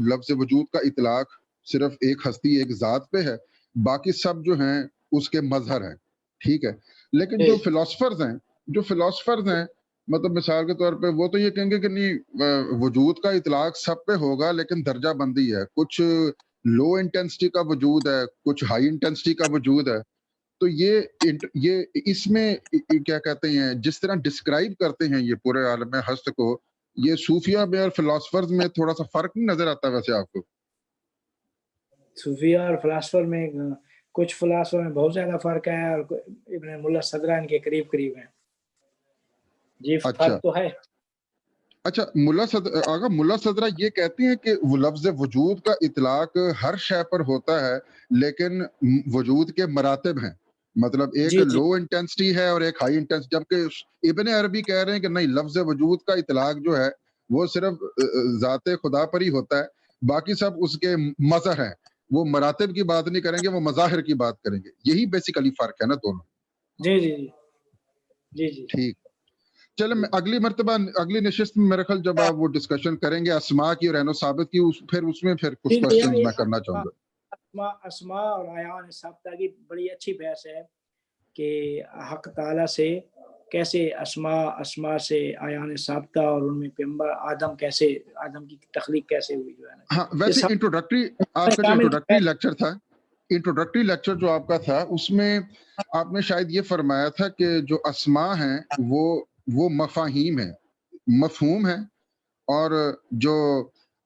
D: لفظ وجود کا اطلاق صرف ایک ہستی ایک ذات پہ ہے، باقی سب جو ہیں اس کے مظہر ہیں، ٹھیک ہے. لیکن جو فلاسفرز ہیں مطلب مثال کے طور پہ وہ تو یہ کہیں گے کہ نہیں وجود کا اطلاق سب پہ ہوگا لیکن درجہ بندی ہے، کچھ لو انٹینسٹی کا وجود ہے، کچھ ہائی انٹینسٹی کا وجود ہے. تو یہ اس میں کیا کہتے ہیں جس طرح ڈسکرائب کرتے ہیں یہ پورے عالم ہست کو، یہ صوفیہ میں اور فلاسفرز میں تھوڑا سا فرق نہیں نظر آتا ویسے آپ کو؟
B: صوفیہ اور فلاسفر میں کچھ فلاسفر میں بہت زیادہ فرق ہے اور ابن ملا صدرہ ان کے قریب ہیں. جی فرق تو ہے.
D: اچھا، ملا صدرہ یہ کہتے ہیں کہ وہ لفظ وجود کا اطلاق ہر شے پر ہوتا ہے لیکن وجود کے مراتب ہیں، مطلب ایک لو انٹینسٹی ہے اور ایک ہائی انٹینسٹی، جبکہ ابن عربی کہہ رہے ہیں کہ نہیں، لفظ وجود کا اطلاق جو ہے وہ صرف ذات خدا پر ہی ہوتا ہے، باقی سب اس کے مظہر ہیں، وہ مراتب کی بات نہیں کریں گے، وہ مظاہر کی بات کریں گے. یہی بیسیکلی فرق ہے نا دونوں.
B: جی
D: ٹھیک. چلے اگلی مرتبہ اگلی نشست میں میرے خیال جب آپ وہ ڈسکشن کریں گے اسماء کی اور عین ثابت کی، پھر اس میں پھر کچھ کوسچنز میں کرنا چاہوں گا.
B: اسماء اور عیان ثابتہ کی بڑی اچھی بحث ہے کہ حق تعالیٰ سے کیسے اسماء سے عیان ثابتہ اور ان میں پیغمبر آدم کی تخلیق کیسے ہوئی جو ہے نا.
D: ہاں، ویسے انٹروڈکٹری آپ کا جو انٹروڈکٹری لیکچر تھا، انٹروڈکٹری لیکچر جو آپ کا تھا اس میں آپ نے شاید یہ فرمایا تھا کہ جو اسماء ہیں وہ مفاہیم ہیں، مفہوم ہیں، اور جو